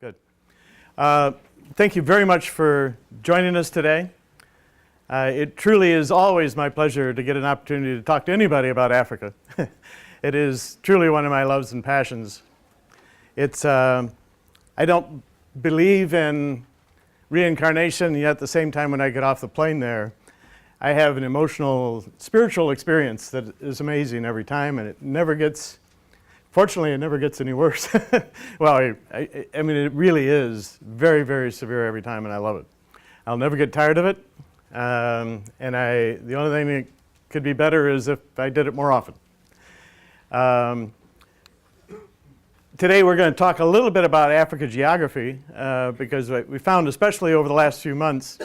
Good. Thank you very much for joining us today. It truly is always my pleasure to get an opportunity to talk to anybody about Africa. It is truly one of my loves and passions. I don't believe in reincarnation, yet at the same time when I get off the plane there, I have an emotional, spiritual experience that is amazing every time, and it never gets, fortunately, it never gets any worse. Well, I mean, it really is very, very severe every time, and I love it. I'll never get tired of it, and the only thing that could be better is if I did it more often. Today we're going to talk a little bit about Africa geography because we found, especially over the last few months,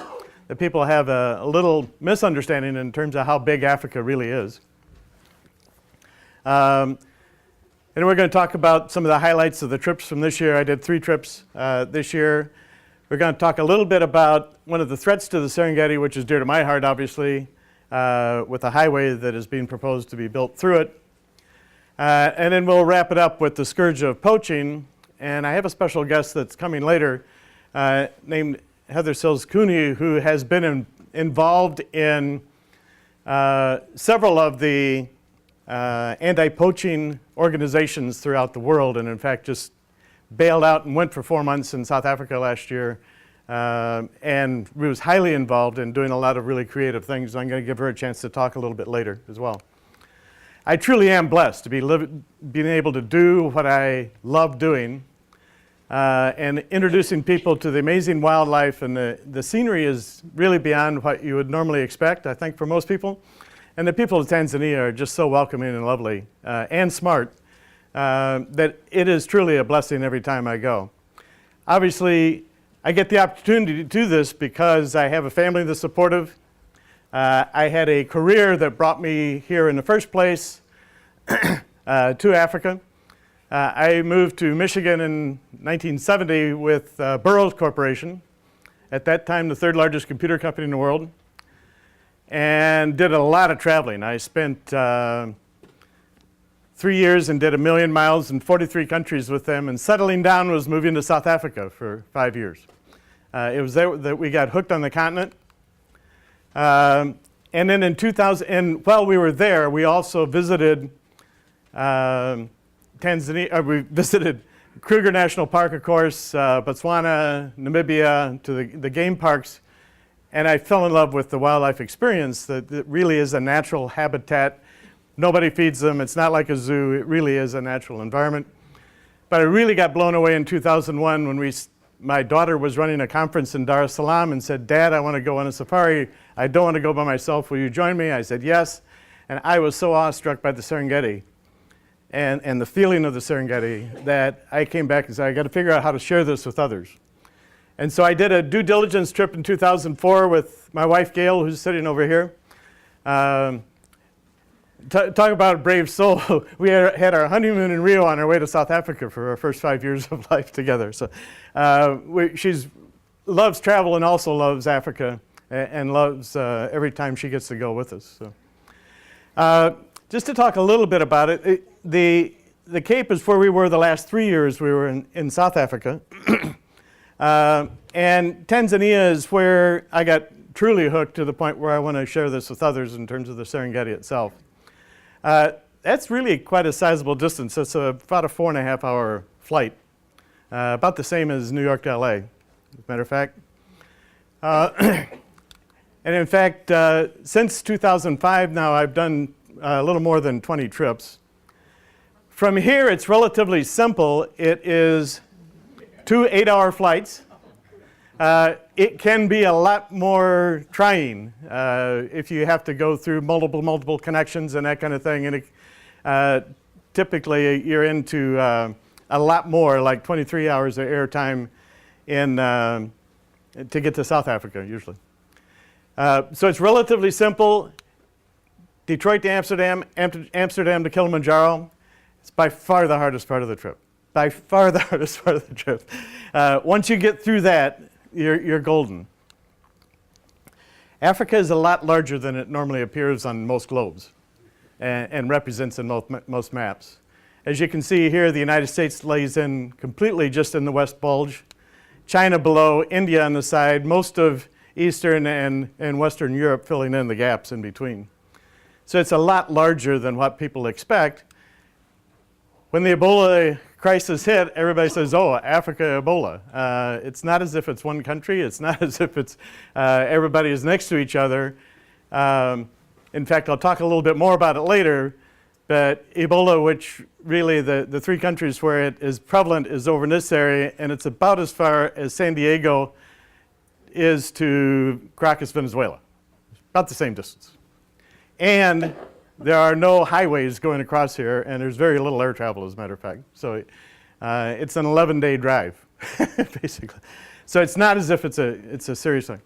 that people have a little misunderstanding in terms of how big Africa really is. And we're going to talk about some of the highlights of the trips from this year. I did 3 trips this year. We're going to talk a little bit about one of the threats to the Serengeti, which is dear to my heart, obviously, with a highway that is being proposed to be built through it. And then we'll wrap it up with the scourge of poaching. And I have a special guest that's coming later named Heather Sills-Cooney, who has been involved in several of the anti-poaching organizations throughout the world, and in fact just bailed out and went for 4 months in South Africa last year, and was highly involved in doing a lot of really creative things. I'm going to give her a chance to talk a little bit later as well. I truly am blessed to be being able to do what I love doing, and introducing people to the amazing wildlife, and the scenery is really beyond what you would normally expect, I think, for most people. And the people of Tanzania are just so welcoming and lovely and smart that it is truly a blessing every time I go. Obviously, I get the opportunity to do this because I have a family that's supportive. I had a career that brought me here in the first place to Africa. I moved to Michigan in 1970 with Burroughs Corporation, at that time the 3rd largest computer company in the world, and did a lot of traveling. I spent 3 years and did 1 million miles in 43 countries with them, and settling down was moving to South Africa for 5 years. It was there that we got hooked on the continent. And then in 2000, and while we were there, we also visited Tanzania. We visited Kruger National Park, of course, Botswana, Namibia, to the game parks, and I fell in love with the wildlife experience. That it really is a natural habitat. Nobody feeds them. It's not like a zoo. It really is a natural environment. But I really got blown away in 2001 when my daughter was running a conference in Dar es Salaam and said, "Dad, I want to go on a safari. I don't want to go by myself. Will you join me?" I said, "Yes." And I was so awestruck by the Serengeti and the feeling of the Serengeti that I came back and said, I got to figure out how to share this with others. And so I did a due diligence trip in 2004 with my wife, Gail, who's sitting over here. Talk about a brave soul. We had our honeymoon in Rio on our way to South Africa for our first 5 years of life together. So she loves travel and also loves Africa, and loves every time she gets to go with us. So, just to talk a little bit about it, the Cape is where we were the last 3 years we were in South Africa. And Tanzania is where I got truly hooked to the point where I want to share this with others in terms of the Serengeti itself. That's really quite a sizable distance. It's about a 4.5-hour flight, about the same as New York to LA, as a matter of fact. And in fact, since 2005 now, I've done a little more than 20 trips. From here, it's relatively simple. It is 2 8-hour flights. It can be a lot more trying if you have to go through multiple connections and that kind of thing. And typically, you're into a lot more, like 23 hours of air time to get to South Africa, usually. So it's relatively simple. Detroit to Amsterdam, Amsterdam to Kilimanjaro. It's by far the hardest part of the trip. By far the hardest part of the trip. Once you get through that, you're golden. Africa is a lot larger than it normally appears on most globes and represents in most maps. As you can see here, the United States lays in completely just in the West Bulge. China below, India on the side, most of Eastern and Western Europe filling in the gaps in between. So it's a lot larger than what people expect. When the Ebola crisis hit, everybody says, oh, Africa, Ebola. It's not as if it's one country. It's not as if it's everybody is next to each other. In fact, I'll talk a little bit more about it later. But Ebola, which really the three countries where it is prevalent is over in this area, and it's about as far as San Diego is to Caracas, Venezuela. About the same distance. And there are no highways going across here, and there's very little air travel, as a matter of fact. So it's an 11-day drive, basically. So it's not as if it's a serious thing.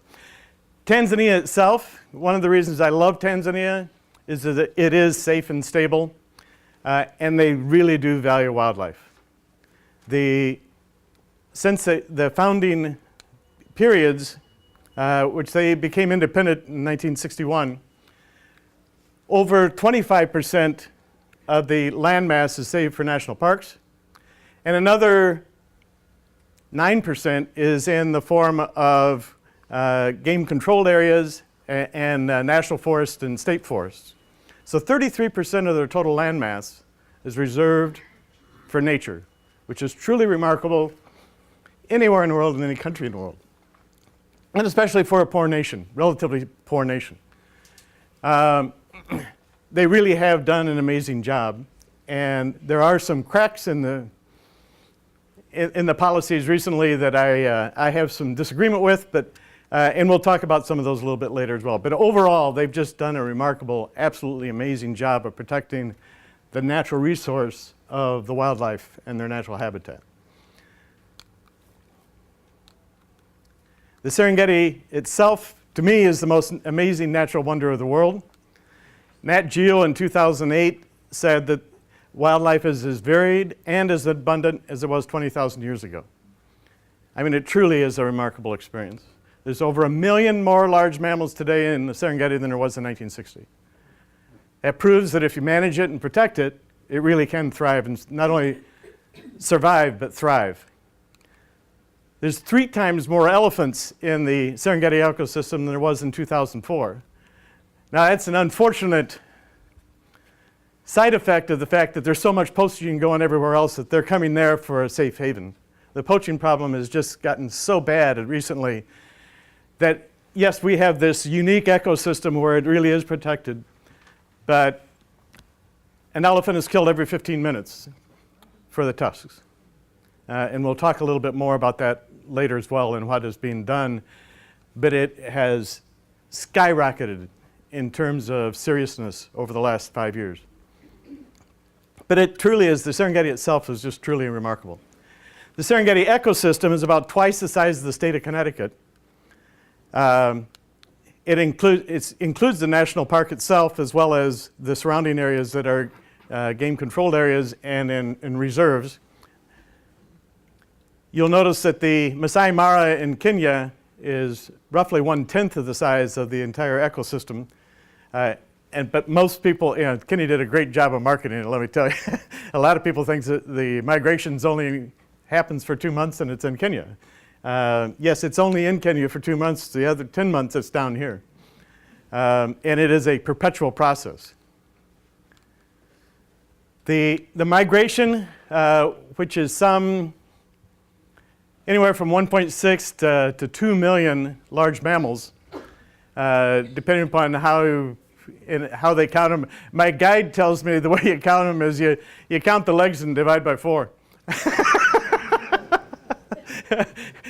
Tanzania itself, one of the reasons I love Tanzania is that it is safe and stable, and they really do value wildlife. Since the founding periods, which they became independent in 1961, over 25% of the land mass is saved for national parks, and another 9% is in the form of game controlled areas and national forests and state forests. So 33% of their total land mass is reserved for nature, which is truly remarkable anywhere in the world, in any country in the world. And especially for a poor nation, relatively poor nation. They really have done an amazing job. And there are some cracks in the policies recently that I have some disagreement with, but and we'll talk about some of those a little bit later as well. But overall, they've just done a remarkable, absolutely amazing job of protecting the natural resource of the wildlife and their natural habitat. The Serengeti itself, to me, is the most amazing natural wonder of the world. Nat Geo in 2008 said that wildlife is as varied and as abundant as it was 20,000 years ago. I mean, it truly is a remarkable experience. There's over 1 million more large mammals today in the Serengeti than there was in 1960. That proves that if you manage it and protect it, it really can thrive, and not only survive, but thrive. There's 3 times more elephants in the Serengeti ecosystem than there was in 2004. Now, that's an unfortunate side effect of the fact that there's so much poaching going everywhere else that they're coming there for a safe haven. The poaching problem has just gotten so bad recently that, yes, we have this unique ecosystem where it really is protected, but an elephant is killed every 15 minutes for the tusks. And we'll talk a little bit more about that later as well and what is being done. But it has skyrocketed in terms of seriousness over the last 5 years. But it truly is, the Serengeti itself is just truly remarkable. The Serengeti ecosystem is about twice the size of the state of Connecticut. It includes the national park itself, as well as the surrounding areas that are game-controlled areas and in reserves. You'll notice that the Masai Mara in Kenya is roughly 1/10 of the size of the entire ecosystem. But most people, Kenya did a great job of marketing it, let me tell you. A lot of people think that the migrations only happens for 2 months and it's in Kenya. Yes, it's only in Kenya for 2 months. The other 10 months it's down here. And it is a perpetual process. The migration, which is anywhere from 1.6 to 2 million large mammals, depending upon how they count them. My guide tells me the way you count them is you count the legs and divide by 4.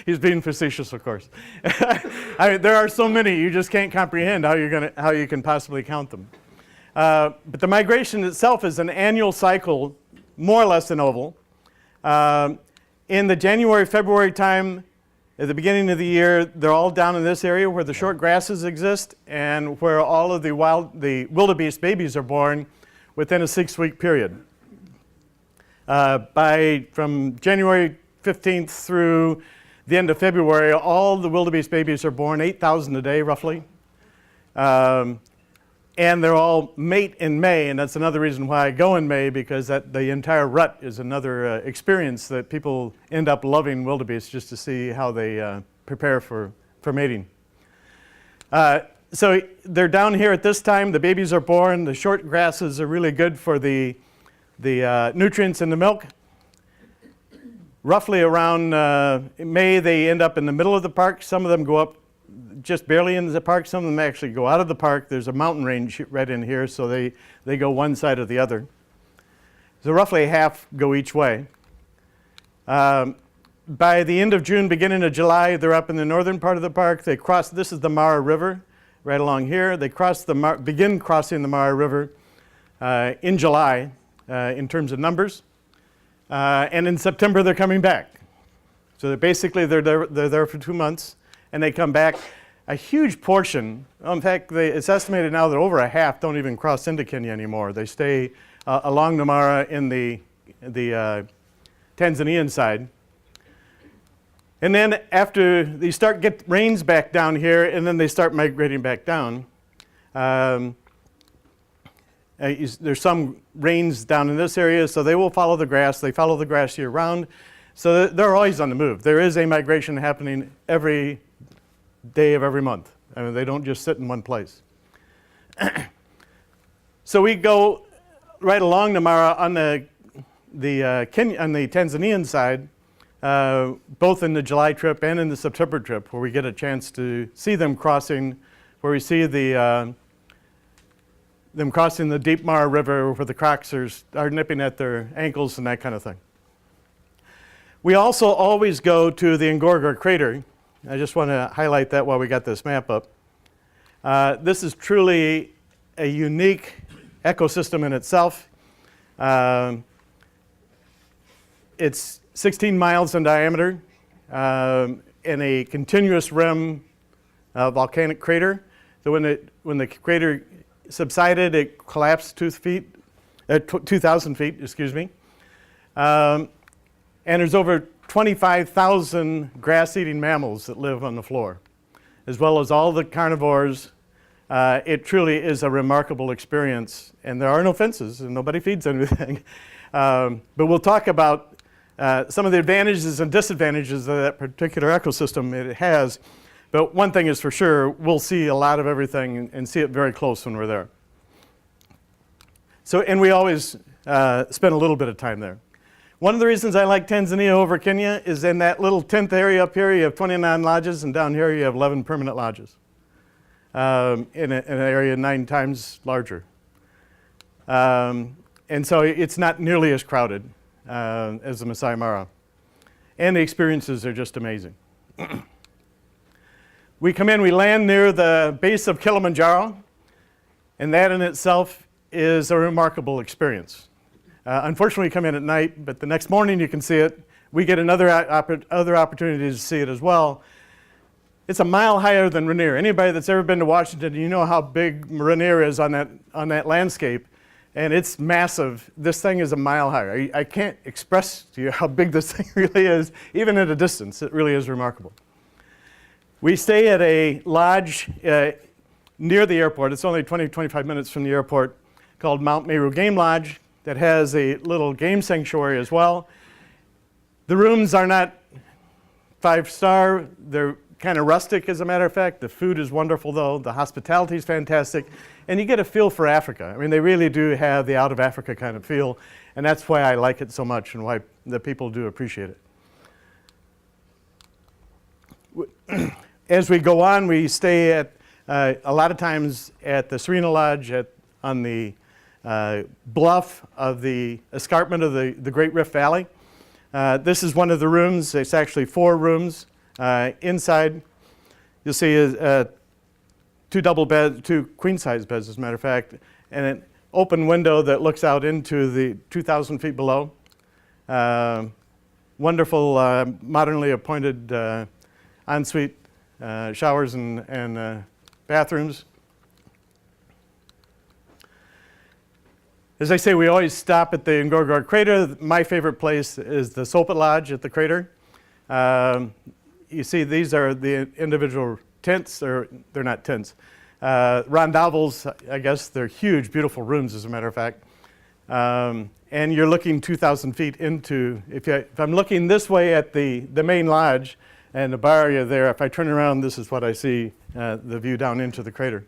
He's being facetious, of course. I mean, there are so many, you just can't comprehend how you can possibly count them. But the migration itself is an annual cycle, more or less an oval. In the January-February time, at the beginning of the year, they're all down in this area where the short grasses exist and where all of the wildebeest babies are born within a 6-week period. From January 15th through the end of February, all the wildebeest babies are born, 8,000 a day roughly. And they're all mate in May, and that's another reason why I go in May, because the entire rut is another experience that people end up loving wildebeest, just to see how they prepare for mating. So they're down here at this time. The babies are born. The short grasses are really good for the nutrients in the milk. Roughly around May, they end up in the middle of the park. Some of them go up just barely into the park. Some of them actually go out of the park. There's a mountain range right in here, so they go one side or the other. So roughly half go each way. By the end of June, beginning of July, they're up in the northern part of the park. They cross, this is the Mara River right along here. They begin crossing the Mara River in July in terms of numbers. And in September, they're coming back. So they're there for 2 months, and they come back. A huge portion, in fact, it's estimated now that over a half don't even cross into Kenya anymore. They stay along the Mara in the Tanzanian side. And then after they get rains back down here, and then they start migrating back down. There's some rains down in this area, so they will follow the grass. They follow the grass year round. So they're always on the move. There is a migration happening every day of every month. I mean, they don't just sit in one place. So we go right along the Mara on the Tanzanian side, both in the July trip and in the September trip, where we get a chance to see them crossing, where we see them crossing the deep Mara River, where the crocs are nipping at their ankles and that kind of thing. We also always go to the Ngorongoro crater. I just want to highlight that while we got this map up. This is truly a unique ecosystem in itself. It's 16 miles in diameter in a continuous rim volcanic crater. So when the crater subsided, it collapsed 2,000 feet, excuse me. And there's over 25,000 grass-eating mammals that live on the floor, as well as all the carnivores. It truly is a remarkable experience, and there are no fences, and nobody feeds anything. But we'll talk about some of the advantages and disadvantages of that particular ecosystem it has. But one thing is for sure, we'll see a lot of everything and see it very close when we're there. So, and we always spend a little bit of time there. One of the reasons I like Tanzania over Kenya is in that little 10th area up here, you have 29 lodges, and down here you have 11 permanent lodges in an area 9 times larger. And so it's not nearly as crowded as the Masai Mara. And the experiences are just amazing. We come in, we land near the base of Kilimanjaro, and that in itself is a remarkable experience. Unfortunately, we come in at night, but the next morning you can see it. We get other opportunities to see it as well. It's a mile higher than Rainier. Anybody that's ever been to Washington, you know how big Rainier is on that landscape, and it's massive. This thing is a mile higher. I can't express to you how big this thing really is, even at a distance. It really is remarkable. We stay at a lodge near the airport. It's only 20-25 minutes from the airport, called Mount Meru Game Lodge, that has a little game sanctuary as well. The rooms are not 5-star. They're kind of rustic, as a matter of fact. The food is wonderful, though. The hospitality is fantastic. And you get a feel for Africa. I mean, they really do have the out of Africa kind of feel. And that's why I like it so much and why the people do appreciate it. As we go on, we stay at, a lot of times at the Serena Lodge on the bluff of the escarpment of the Great Rift Valley. This is one of the rooms. It's actually 4 rooms. Inside, you'll see 2 double beds, 2 queen-size beds, as a matter of fact, and an open window that looks out into the 2,000 feet below. Wonderful, modernly appointed ensuite showers and bathrooms. As I say, we always stop at the Ngorongoro crater. My favorite place is the Sopet Lodge at the crater. You see, these are the individual tents, or they're not tents. rondavels, I guess. They're huge, beautiful rooms, as a matter of fact. And you're looking 2,000 feet into, if I'm looking this way at the main lodge and the bar area there, if I turn around, this is what I see, the view down into the crater.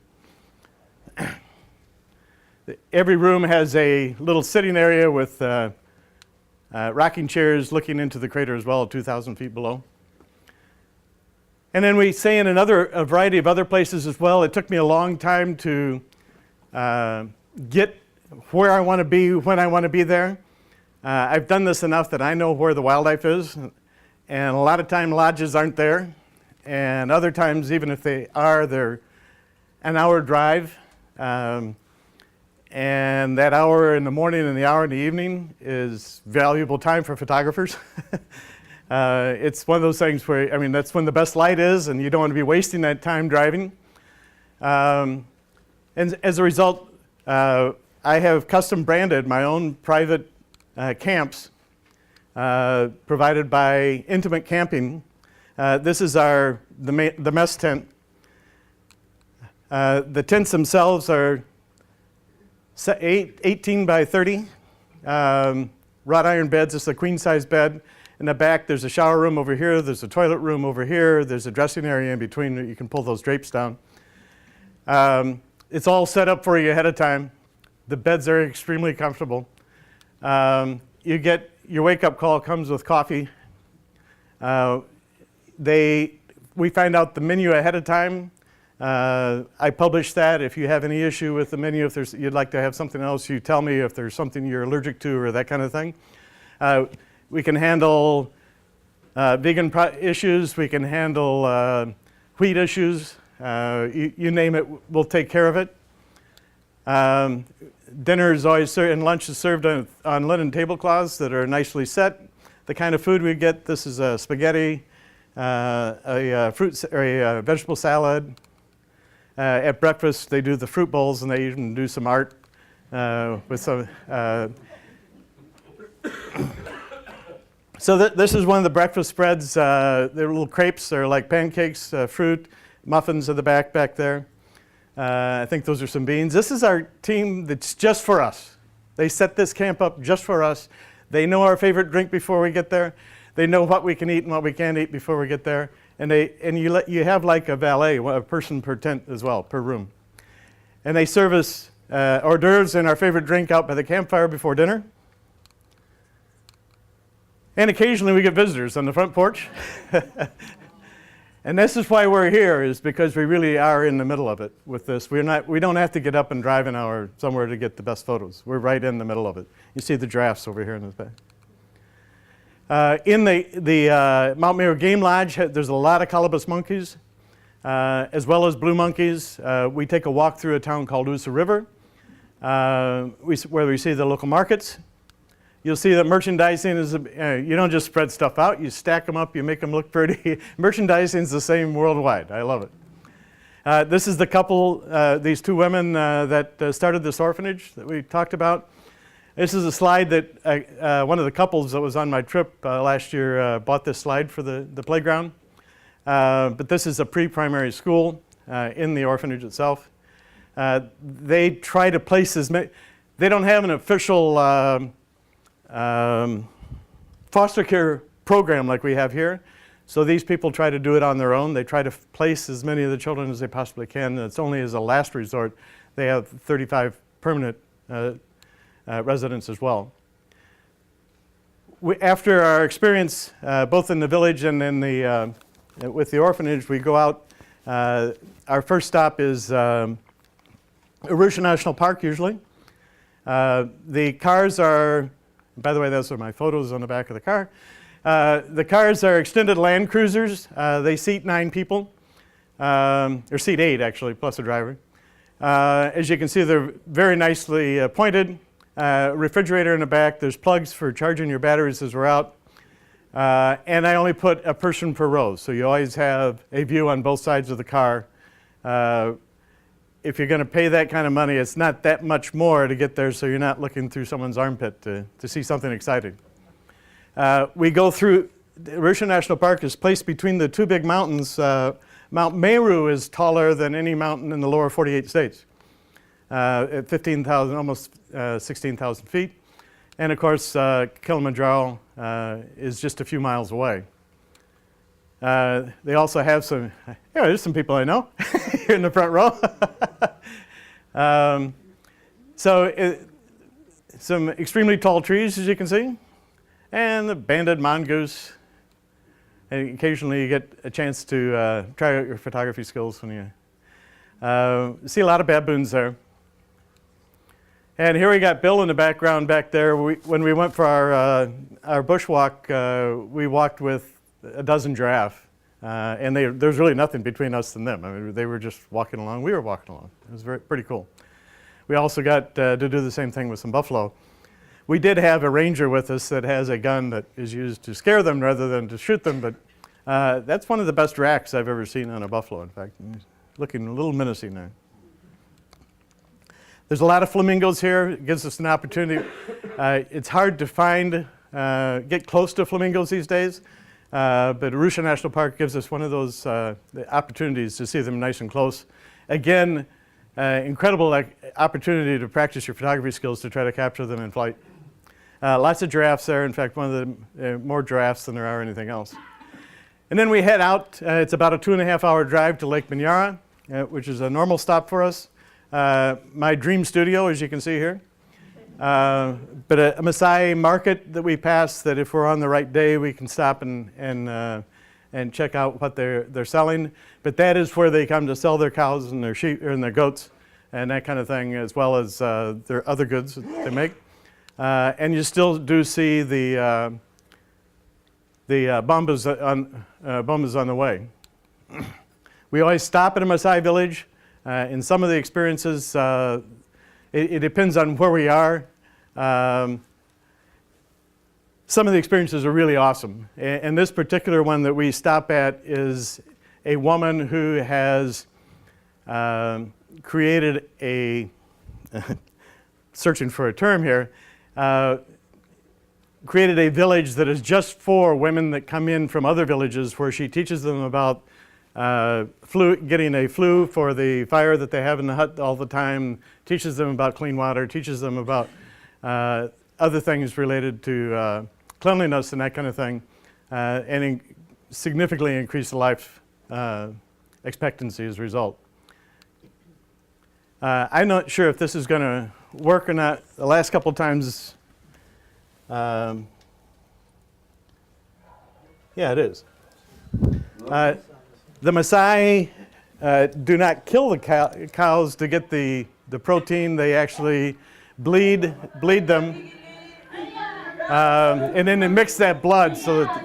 Every room has a little sitting area with rocking chairs looking into the crater as well, 2,000 feet below. And then we say in a variety of other places as well. It took me a long time to get where I want to be, when I want to be there. I've done this enough that I know where the wildlife is, and a lot of time lodges aren't there, and other times, even if they are, they're an hour drive, and that hour in the morning and the hour in the evening is valuable time for photographers. It's one of those things where, I mean, that's when the best light is, and you don't want to be wasting that time driving. And as a result, I have custom branded my own private camps provided by Intimate Camping. This is the mess tent. The tents themselves are 18 by 30 wrought iron beds. This is a queen size bed. In the back, there's a shower room over here. There's a toilet room over here. There's a dressing area in between. You can pull those drapes down. It's all set up for you ahead of time. The beds are extremely comfortable. You get your wake-up call comes with coffee. We find out the menu ahead of time. I publish that. If you have any issue with the menu, if you'd like to have something else, you tell me if there's something you're allergic to or that kind of thing. We can handle vegan issues. We can handle wheat issues. You name it, we'll take care of it. Dinner is always served, and lunch is served on linen tablecloths that are nicely set. The kind of food we get, this is a spaghetti, a vegetable salad. At breakfast, they do the fruit bowls, and they even do some art with some. So this is one of the breakfast spreads. They're little crepes. They're like pancakes, fruit, muffins at the back there. I think those are some beans. This is our team that's just for us. They set this camp up just for us. They know our favorite drink before we get there. They know what we can eat and what we can't eat before we get there. And you have like a valet, a person per tent as well, per room. And they serve us hors d'oeuvres and our favorite drink out by the campfire before dinner. And occasionally we get visitors on the front porch. And this is why we're here, is because we really are in the middle of it with this. We don't have to get up and drive an hour somewhere to get the best photos. We're right in the middle of it. You see the giraffes over here in this back. In the Mount Mayo Game Lodge, there's a lot of colobus monkeys, as well as blue monkeys. We take a walk through a town called Usa River, where we see the local markets. You'll see that merchandising is, you don't just spread stuff out, you stack them up, you make them look pretty. Merchandising is the same worldwide. I love it. This is the couple, these two women that started this orphanage that we talked about. This is a slide that one of the couples that was on my trip last year bought this slide for the playground. But this is a pre-primary school in the orphanage itself. They try to place as many, they don't have an official foster care program like we have here. So these people try to do it on their own. They try to place as many of the children as they possibly can. And it's only as a last resort. They have 35 permanent residents as well. After our experience, both in the village and in with the orphanage, we go out. Our first stop is Arusha National Park, usually. The cars are, by the way, those are my photos on the back of the car. The cars are extended Land Cruisers. They seat 9 people, or seat 8 actually, plus a driver. As you can see, they're very nicely pointed. Refrigerator in the back. There's plugs for charging your batteries as we're out. And I only put a person per row, so you always have a view on both sides of the car. If you're going to pay that kind of money, it's not that much more to get there, so you're not looking through someone's armpit to see something exciting. We go through, Arusha National Park is placed between the two big mountains, Mount Meru is taller than any mountain in the lower 48 states, at 15,000, almost 16,000 feet. And of course, Kilimanjaro is just a few miles away. They also have some, there's some people I know here in the front row. Some extremely tall trees, as you can see, and the banded mongoose. And occasionally you get a chance to try out your photography skills when you see a lot of baboons there. And here we got Bill in the background back there. When we went for our bushwalk, we walked with a dozen giraffe. And there's really nothing between us and them. I mean, they were just walking along. We were walking along. It was pretty cool. We also got to do the same thing with some buffalo. We did have a ranger with us that has a gun that is used to scare them rather than to shoot them, but that's one of the best racks I've ever seen on a buffalo, in fact. He's looking a little menacing there. There's a lot of flamingos here. It gives us an opportunity. It's hard to find, get close to flamingos these days, but Arusha National Park gives us one of those opportunities to see them nice and close. Again, incredible opportunity to practice your photography skills to try to capture them in flight. Lots of giraffes there. In fact, one of the more giraffes than there are anything else. And then we head out. It's about a 2.5-hour drive to Lake Manyara, which is a normal stop for us. My dream studio, as you can see here. But a Maasai market that we pass that if we're on the right day, we can stop and check out what they're selling. But that is where they come to sell their cows and their sheep and their goats and that kind of thing, as well as their other goods that they make. And you still do see the bombas on the way. We always stop at a Maasai village. In some of the experiences, it depends on where we are. Some of the experiences are really awesome. And this particular one that we stop at is a woman who has created a, searching for a term here, created a village that is just for women that come in from other villages, where she teaches them about getting a flue for the fire that they have in the hut all the time, teaches them about clean water, teaches them about other things related to cleanliness and that kind of thing, and significantly increase the life expectancy as a result. I'm not sure if this is going to work or not. The last couple of times, yeah, it is. The Maasai do not kill the cows to get the protein. They actually bleed them, and then they mix that blood so that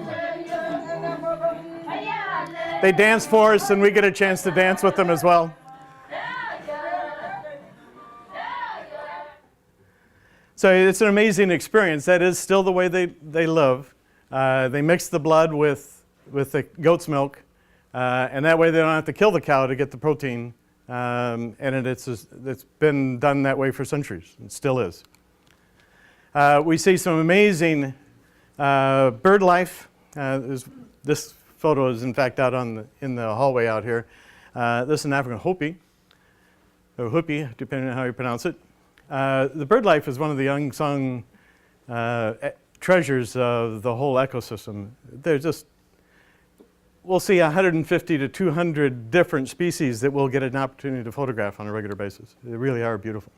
they dance for us, and we get a chance to dance with them as well. So it's an amazing experience. That is still the way they live. They mix the blood with the goat's milk, and that way they don't have to kill the cow to get the protein. And it's been done that way for centuries. It still is. We see some amazing bird life. This photo is in fact out in the hallway out here. This is an African hopi, or hoopie, depending on how you pronounce it. The bird life is one of the unsung treasures of the whole ecosystem. We'll see 150 to 200 different species that we'll get an opportunity to photograph on a regular basis. They really are beautiful.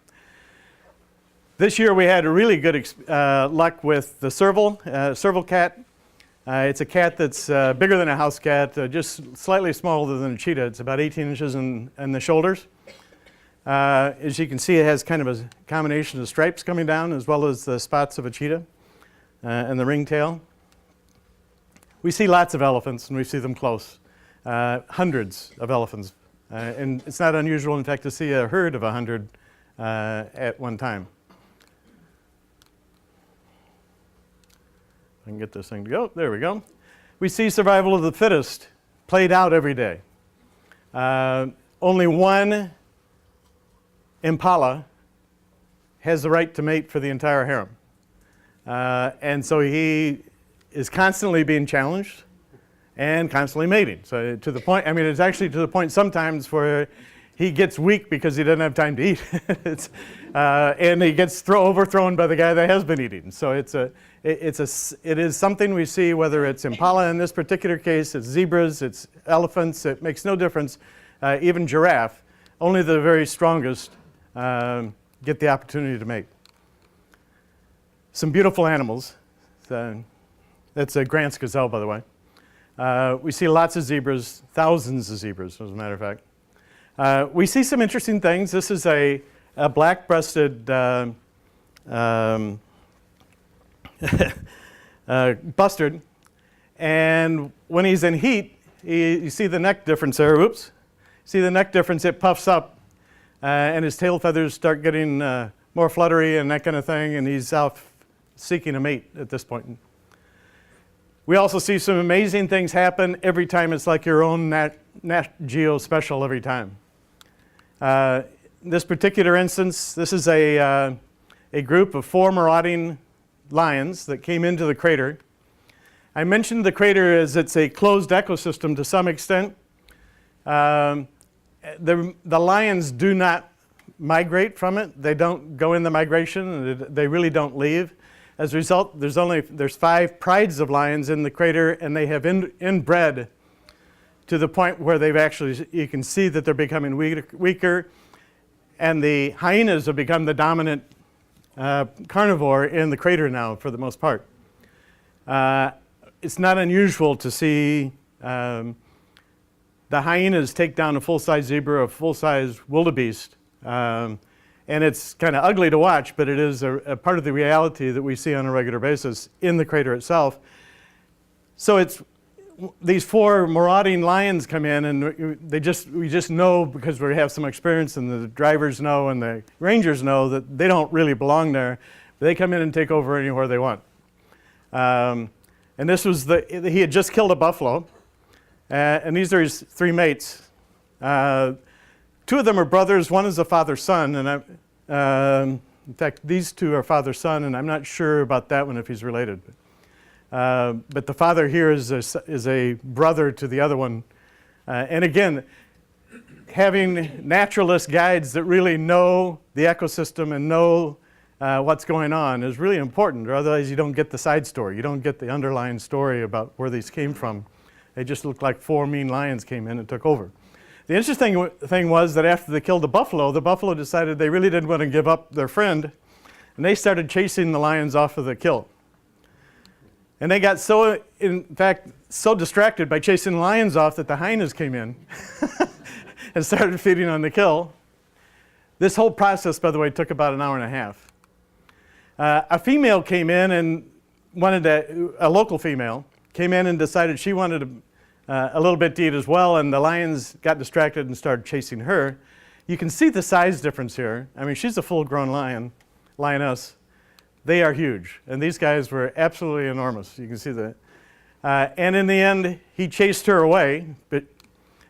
This year we had a really good luck with the serval cat. It's a cat that's bigger than a house cat, just slightly smaller than a cheetah. It's about 18 inches in the shoulders. As you can see, it has kind of a combination of stripes coming down as well as the spots of a cheetah and the ringtail. We see lots of elephants, and we see them close, hundreds of elephants. And it's not unusual, in fact, to see a herd of 100 at one time. I can get this thing to go. There we go. We see survival of the fittest played out every day. Only one impala has the right to mate for the entire harem. And so he is constantly being challenged and constantly mating. So to the point, I mean, it's actually to the point sometimes where he gets weak because he doesn't have time to eat. And he gets overthrown by the guy that has been eating. So it is something we see, whether it's impala in this particular case, it's zebras, it's elephants, it makes no difference, even giraffe. Only the very strongest get the opportunity to mate. Some beautiful animals. That's a Grant's gazelle, by the way. We see lots of zebras, thousands of zebras, as a matter of fact. We see some interesting things. This is a black-breasted bustard, and when he's in heat, you see the neck difference there. Oops. See the neck difference? It puffs up, and his tail feathers start getting more fluttery and that kind of thing, and he's out seeking a mate at this point. We also see some amazing things happen every time. It's like your own Nat Geo special every time. In this particular instance, this is a group of 4 marauding lions that came into the crater. I mentioned the crater as it's a closed ecosystem to some extent. The lions do not migrate from it. They don't go in the migration. They really don't leave. As a result, there's 5 prides of lions in the crater, and they have inbred to the point where they've actually, you can see that they're becoming weaker, and the hyenas have become the dominant carnivore in the crater now for the most part. It's not unusual to see the hyenas take down a full-size zebra, a full-size wildebeest. And it's kind of ugly to watch, but it is a part of the reality that we see on a regular basis in the crater itself. So it's these 4 marauding lions come in, and we just know, because we have some experience, and the drivers know and the rangers know, that they don't really belong there. They come in and take over anywhere they want. And this was he had just killed a buffalo, and these are his 3 mates. 2 of them are brothers. One is a father-son, and in fact, these 2 are father-son, and I'm not sure about that one if he's related. But the father here is a brother to the other one. And again, having naturalist guides that really know the ecosystem and know what's going on is really important, or otherwise you don't get the side story. You don't get the underlying story about where these came from. They just looked like 4 mean lions came in and took over. The interesting thing was that after they killed the buffalo decided they really didn't want to give up their friend, and they started chasing the lions off of the kill. And they got so distracted by chasing the lions off that the hyenas came in and started feeding on the kill. This whole process, by the way, took about an hour and a half. A female came in and a local female came in and decided she wanted a little bit to eat as well, and the lions got distracted and started chasing her. You can see the size difference here. I mean, she's a full-grown lioness. They are huge, and these guys were absolutely enormous. You can see that. And in the end, he chased her away, but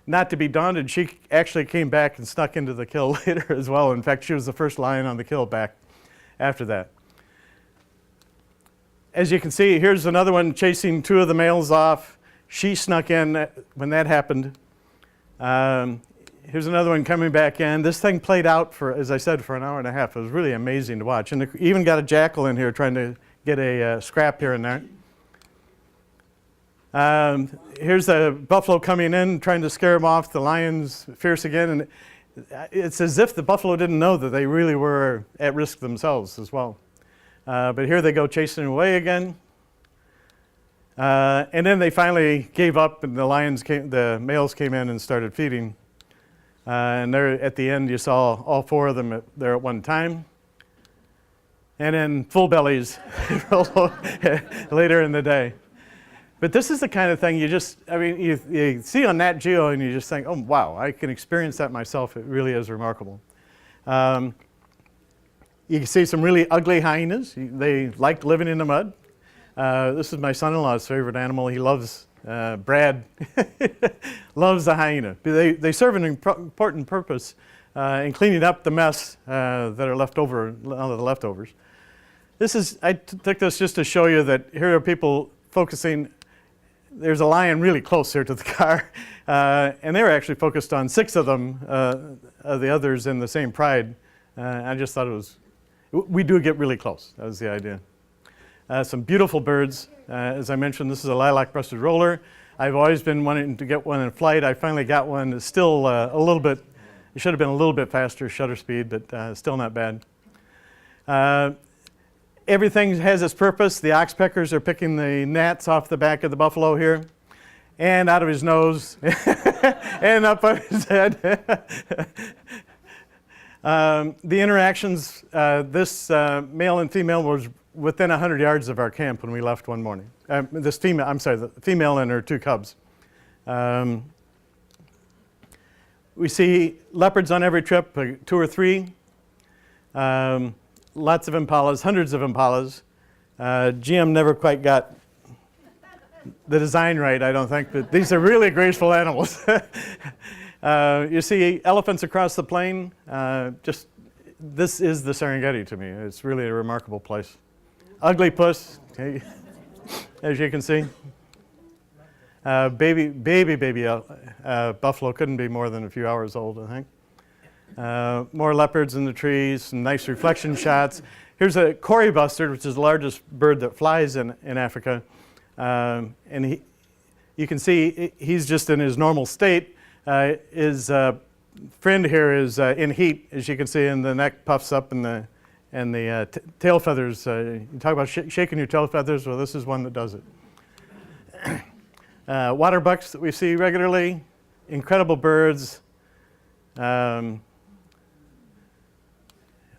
not to be daunted, she actually came back and snuck into the kill later as well. In fact, she was the first lion on the kill back after that. As you can see, here's another one chasing 2 of the males off. She snuck in when that happened. Here's another one coming back in. This thing played out for, as I said, for an hour and a half. It was really amazing to watch. And even got a jackal in here trying to get a scrap here and there. Here's a buffalo coming in, trying to scare him off. The lion's fierce again. And it's as if the buffalo didn't know that they really were at risk themselves as well. But here they go chasing away again. And then they finally gave up, and the males came in and started feeding. And there at the end, you saw all 4 of them there at one time. And then full bellies later in the day. But this is the kind of thing you see on Nat Geo and you just think, oh, wow, I can experience that myself. It really is remarkable. You can see some really ugly hyenas. They like living in the mud. This is my son-in-law's favorite animal. He loves, Brad, loves the hyena. They serve an important purpose in cleaning up the mess that are left over, out of the leftovers. I took this just to show you that here are people focusing there's a lion really close here to the car, and they were actually focused on 6 of them, of the others in the same pride. I just thought it was, we do get really close. That was the idea. Some beautiful birds. As I mentioned, this is a lilac-breasted roller. I've always been wanting to get one in flight. I finally got one. It's still a little bit, it should have been a little bit faster shutter speed, but still not bad. Everything has its purpose. The oxpeckers are picking the gnats off the back of the buffalo here, and out of his nose, and up on his head. The interactions, this male and female was within 100 yards of our camp when we left one morning. This female, I'm sorry, the female and her 2 cubs. We see leopards on every trip, 2 or 3. Lots of impalas, hundreds of impalas. GM never quite got the design right, I don't think, but these are really graceful animals. You see elephants across the plain. This is the Serengeti to me. It's really a remarkable place. Ugly puss, as you can see. Baby buffalo couldn't be more than a few hours old, I think. More leopards in the trees, some nice reflection shots. Here's a Cory bustard, which is the largest bird that flies in Africa. And you can see he's just in his normal state. His friend here is in heat, as you can see, and the neck puffs up and the tail feathers. You talk about shaking your tail feathers, well, this is one that does it. Water bucks that we see regularly, incredible birds.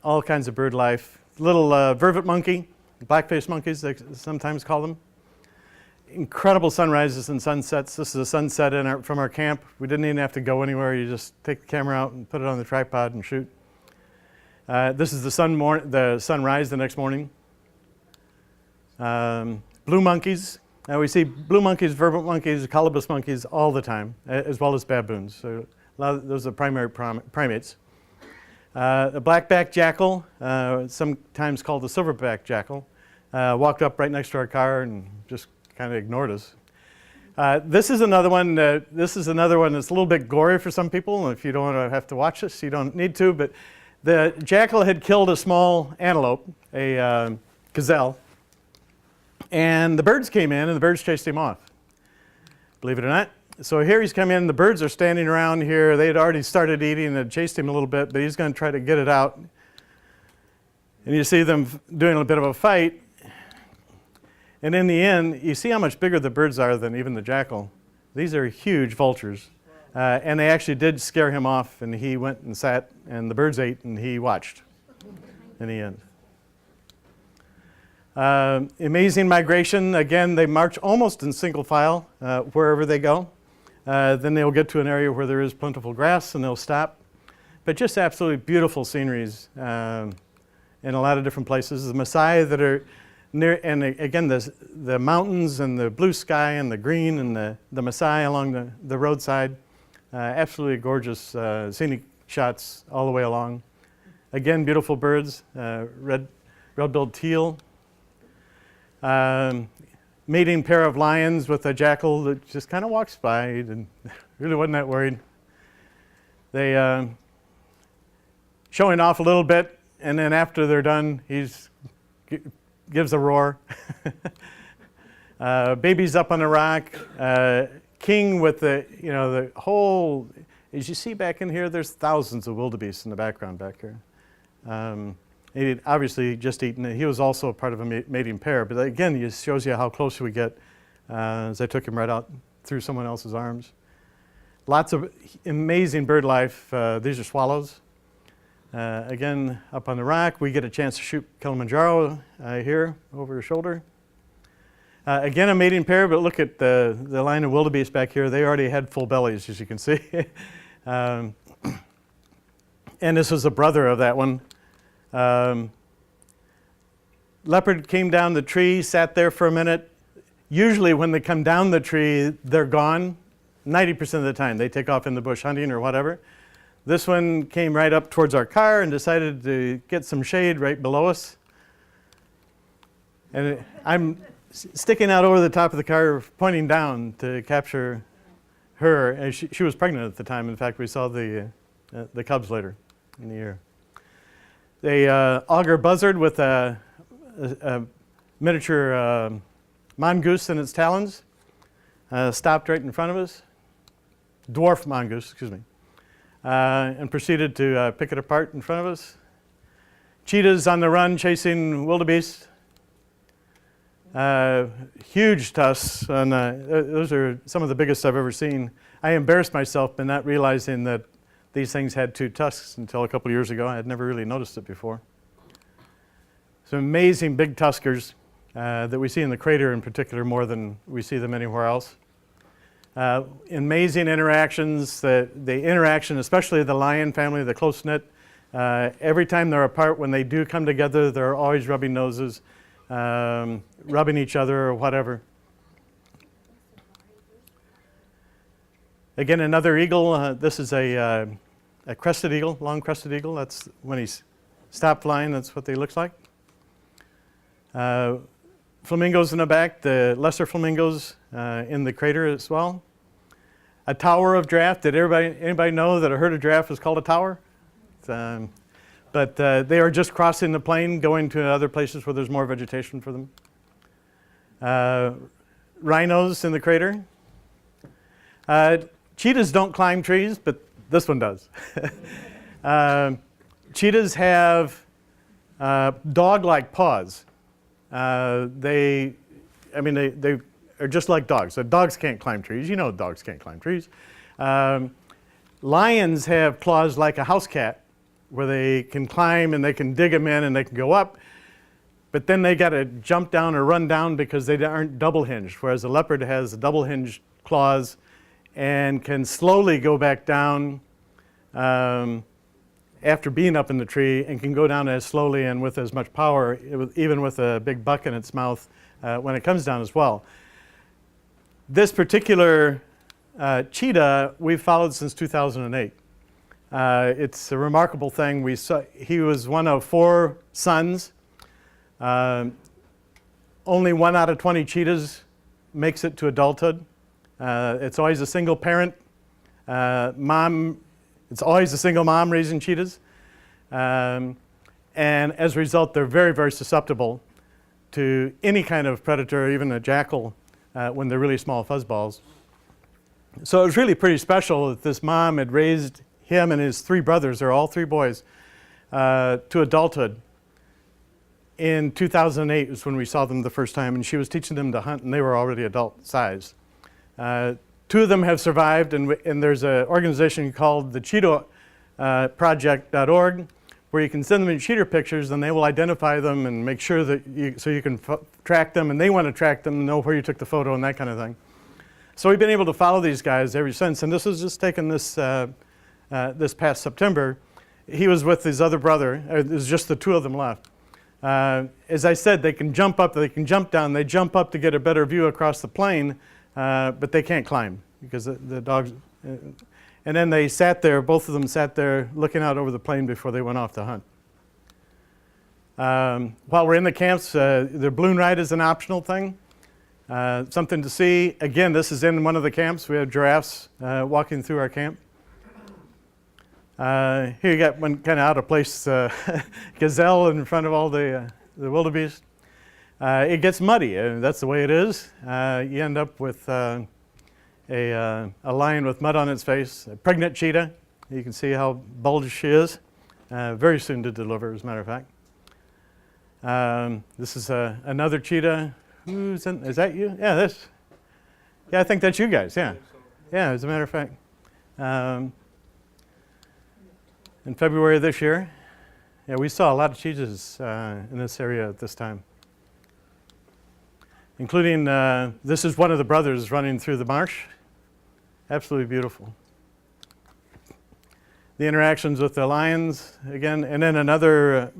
All kinds of bird life. Little vervet monkey, black-faced monkeys, they sometimes call them. Incredible sunrises and sunsets. This is a sunset from our camp. We didn't even have to go anywhere. You just take the camera out and put it on the tripod and shoot. This is the sunrise the next morning. Blue monkeys. Now we see blue monkeys, vervet monkeys, colobus monkeys all the time, as well as baboons. So those are primary primates. A black-backed jackal, sometimes called the silverback jackal, walked up right next to our car and just kind of ignored us. This is another one. This is another one that's a little bit gory for some people. If you don't want to have to watch this, you don't need to. But the jackal had killed a small antelope, a gazelle, and the birds came in and the birds chased him off. Believe it or not. So here he's come in, the birds are standing around here. They had already started eating and had chased him a little bit, but he's going to try to get it out. And you see them doing a bit of a fight. And in the end, you see how much bigger the birds are than even the jackal. These are huge vultures. And they actually did scare him off, and he went and sat, and the birds ate, and he watched in the end. Amazing migration. Again, they march almost in single file wherever they go. Then they'll get to an area where there is plentiful grass and they'll stop. But just absolutely beautiful sceneries in a lot of different places. The Maasai that are near, and again, the mountains and the blue sky and the green and the Maasai along the roadside. Absolutely gorgeous scenic shots all the way along. Again, beautiful birds, red-billed teal. Mating pair of lions with a jackal that just kind of walks by and really wasn't that worried. They showing off a little bit, and then after they're done, gives a roar. Babies up on the rock. King with the whole, as you see back in here, there's thousands of wildebeest in the background back here. He had obviously just eaten it. He was also a part of a mating pair, but again, it shows you how close we get as I took him right out through someone else's arms. Lots of amazing bird life. These are swallows. Again, up on the rock, we get a chance to shoot Kilimanjaro here over your shoulder. Again, a mating pair, but look at the line of wildebeest back here. They already had full bellies, as you can see. And this was a brother of that one. Leopard came down the tree, sat there for a minute. Usually when they come down the tree, they're gone. 90% of the time, they take off in the bush hunting or whatever. This one came right up towards our car and decided to get some shade right below us. And sticking out over the top of the car, pointing down to capture her. And she was pregnant at the time. In fact, we saw the cubs later in the year. A auger buzzard with a miniature mongoose in its talons stopped right in front of us. Dwarf mongoose, excuse me. And proceeded to pick it apart in front of us. Cheetahs on the run chasing wildebeest. Huge tusks, and those are some of the biggest I've ever seen. I embarrassed myself by not realizing that these things had 2 tusks until a couple years ago. I had never really noticed it before. Some amazing big tuskers that we see in the crater in particular more than we see them anywhere else. Amazing interactions. The interaction, especially the lion family, the close-knit, every time they're apart, when they do come together, they're always rubbing noses, rubbing each other or whatever. Again, another eagle. This is a crested eagle, long crested eagle. That's when he's stopped flying, that's what they looks like. Flamingos in the back, the lesser flamingos in the crater as well. A tower of giraffe. Did anybody know that a herd of giraffe is called a tower? But they are just crossing the plain, going to other places where there's more vegetation for them. Rhinos in the crater. Cheetahs don't climb trees, but this one does. Cheetahs have dog-like paws. They are just like dogs. So dogs can't climb trees. You know dogs can't climb trees. Lions have claws like a house cat, where they can climb and they can dig them in and they can go up, but then they got to jump down or run down because they aren't double hinged, whereas a leopard has double hinged claws and can slowly go back down after being up in the tree, and can go down as slowly and with as much power, even with a big buck in its mouth when it comes down as well. This particular cheetah we've followed since 2008. It's a remarkable thing. He was one of 4 sons. Only 1 out of 20 cheetahs makes it to adulthood. It's always a single parent mom. It's always a single mom raising cheetahs. And as a result, they're very, very susceptible to any kind of predator, even a jackal, when they're really small fuzzballs. So it was really pretty special that this mom had raised him and his 3 brothers, they're all 3 boys, to adulthood. In 2008 was when we saw them the first time, and she was teaching them to hunt, and they were already adult sized. 2 of them have survived, and there's an organization called the Cheetah Project.org, where you can send them in cheetah pictures, and they will identify them and make sure that you can track them, and they want to track them and know where you took the photo and that kind of thing. So we've been able to follow these guys ever since, and this was just taken this past September. He was with his other brother. There's just the 2 of them left. As I said, they can jump up, they can jump down. They jump up to get a better view across the plain, but they can't climb because the dogs. And then they sat there, both of them sat there looking out over the plain before they went off to hunt. While we're in the camps, the balloon ride is an optional thing. Something to see. Again, this is in one of the camps. We have giraffes walking through our camp. Here you got one kind of out of place gazelle in front of all the wildebeest. It gets muddy, and that's the way it is. You end up with a lion with mud on its face, a pregnant cheetah. You can see how bulged she is. Very soon to deliver, as a matter of fact. This is another cheetah. Is that you? Yeah, I think that's you guys, yeah. Yeah, as a matter of fact. In February of this year, yeah, we saw a lot of cheetahs in this area at this time. Including, this is one of the brothers running through the marsh. Absolutely beautiful. The interactions with the lions, again, and then another,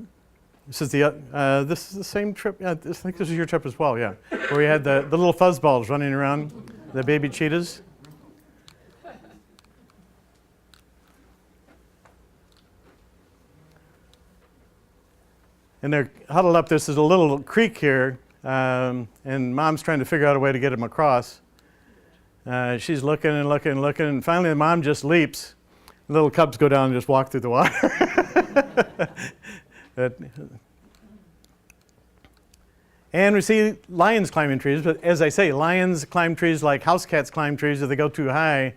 this is the same trip, yeah, I think this is your trip as well, yeah, where we had the little fuzzballs running around, the baby cheetahs. And they're huddled up. This is a little creek here and Mom's trying to figure out a way to get him across. She's looking and looking and looking, and finally the mom just leaps. The little cubs go down and just walk through the water. And we see lions climbing trees, but as I say, lions climb trees like house cats climb trees. If they go too high,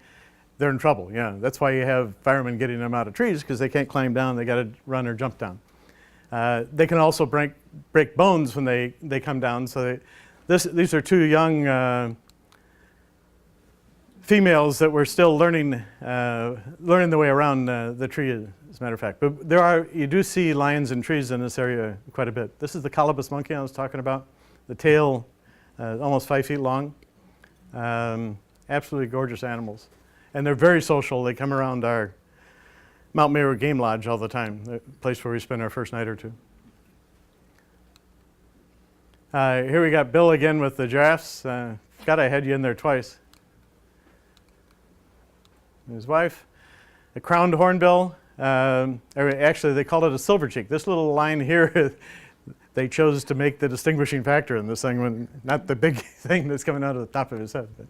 they're in trouble. Yeah, that's why you have firemen getting them out of trees, because they can't climb down. They got to run or jump down. They can also break bones when they come down. So these are two young females that were still learning the way around the tree, as a matter of fact. But you do see lions in trees in this area quite a bit. This is the colobus monkey I was talking about. The tail, almost 5 feet long. Absolutely gorgeous animals. And they're very social. They come around our Mount Mayor Game Lodge all the time, the place where we spend our first night or two. Here we got Bill again with the giraffes. God, I had you in there twice. His wife. The crowned hornbill. Actually, they call it a silver cheek. This little line here, they chose to make the distinguishing factor in this thing, not the big thing that's coming out of the top of his head. But,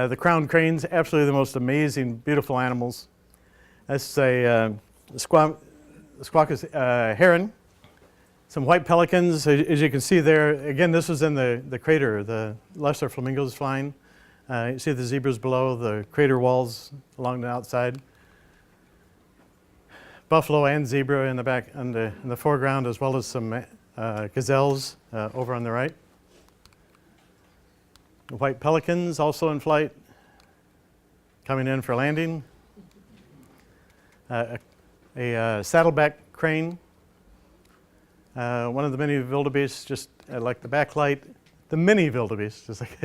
the crowned cranes, absolutely the most amazing, beautiful animals. That's a squawkus heron. Some white pelicans, as you can see there. Again, this was in the crater. The lesser flamingos flying. You see the zebras below, the crater walls along the outside. Buffalo and zebra in the back, in the foreground, as well as some gazelles over on the right. The white pelicans also in flight, coming in for landing. A saddleback crane. One of the many wildebeests, just like the backlight. The mini wildebeest, just like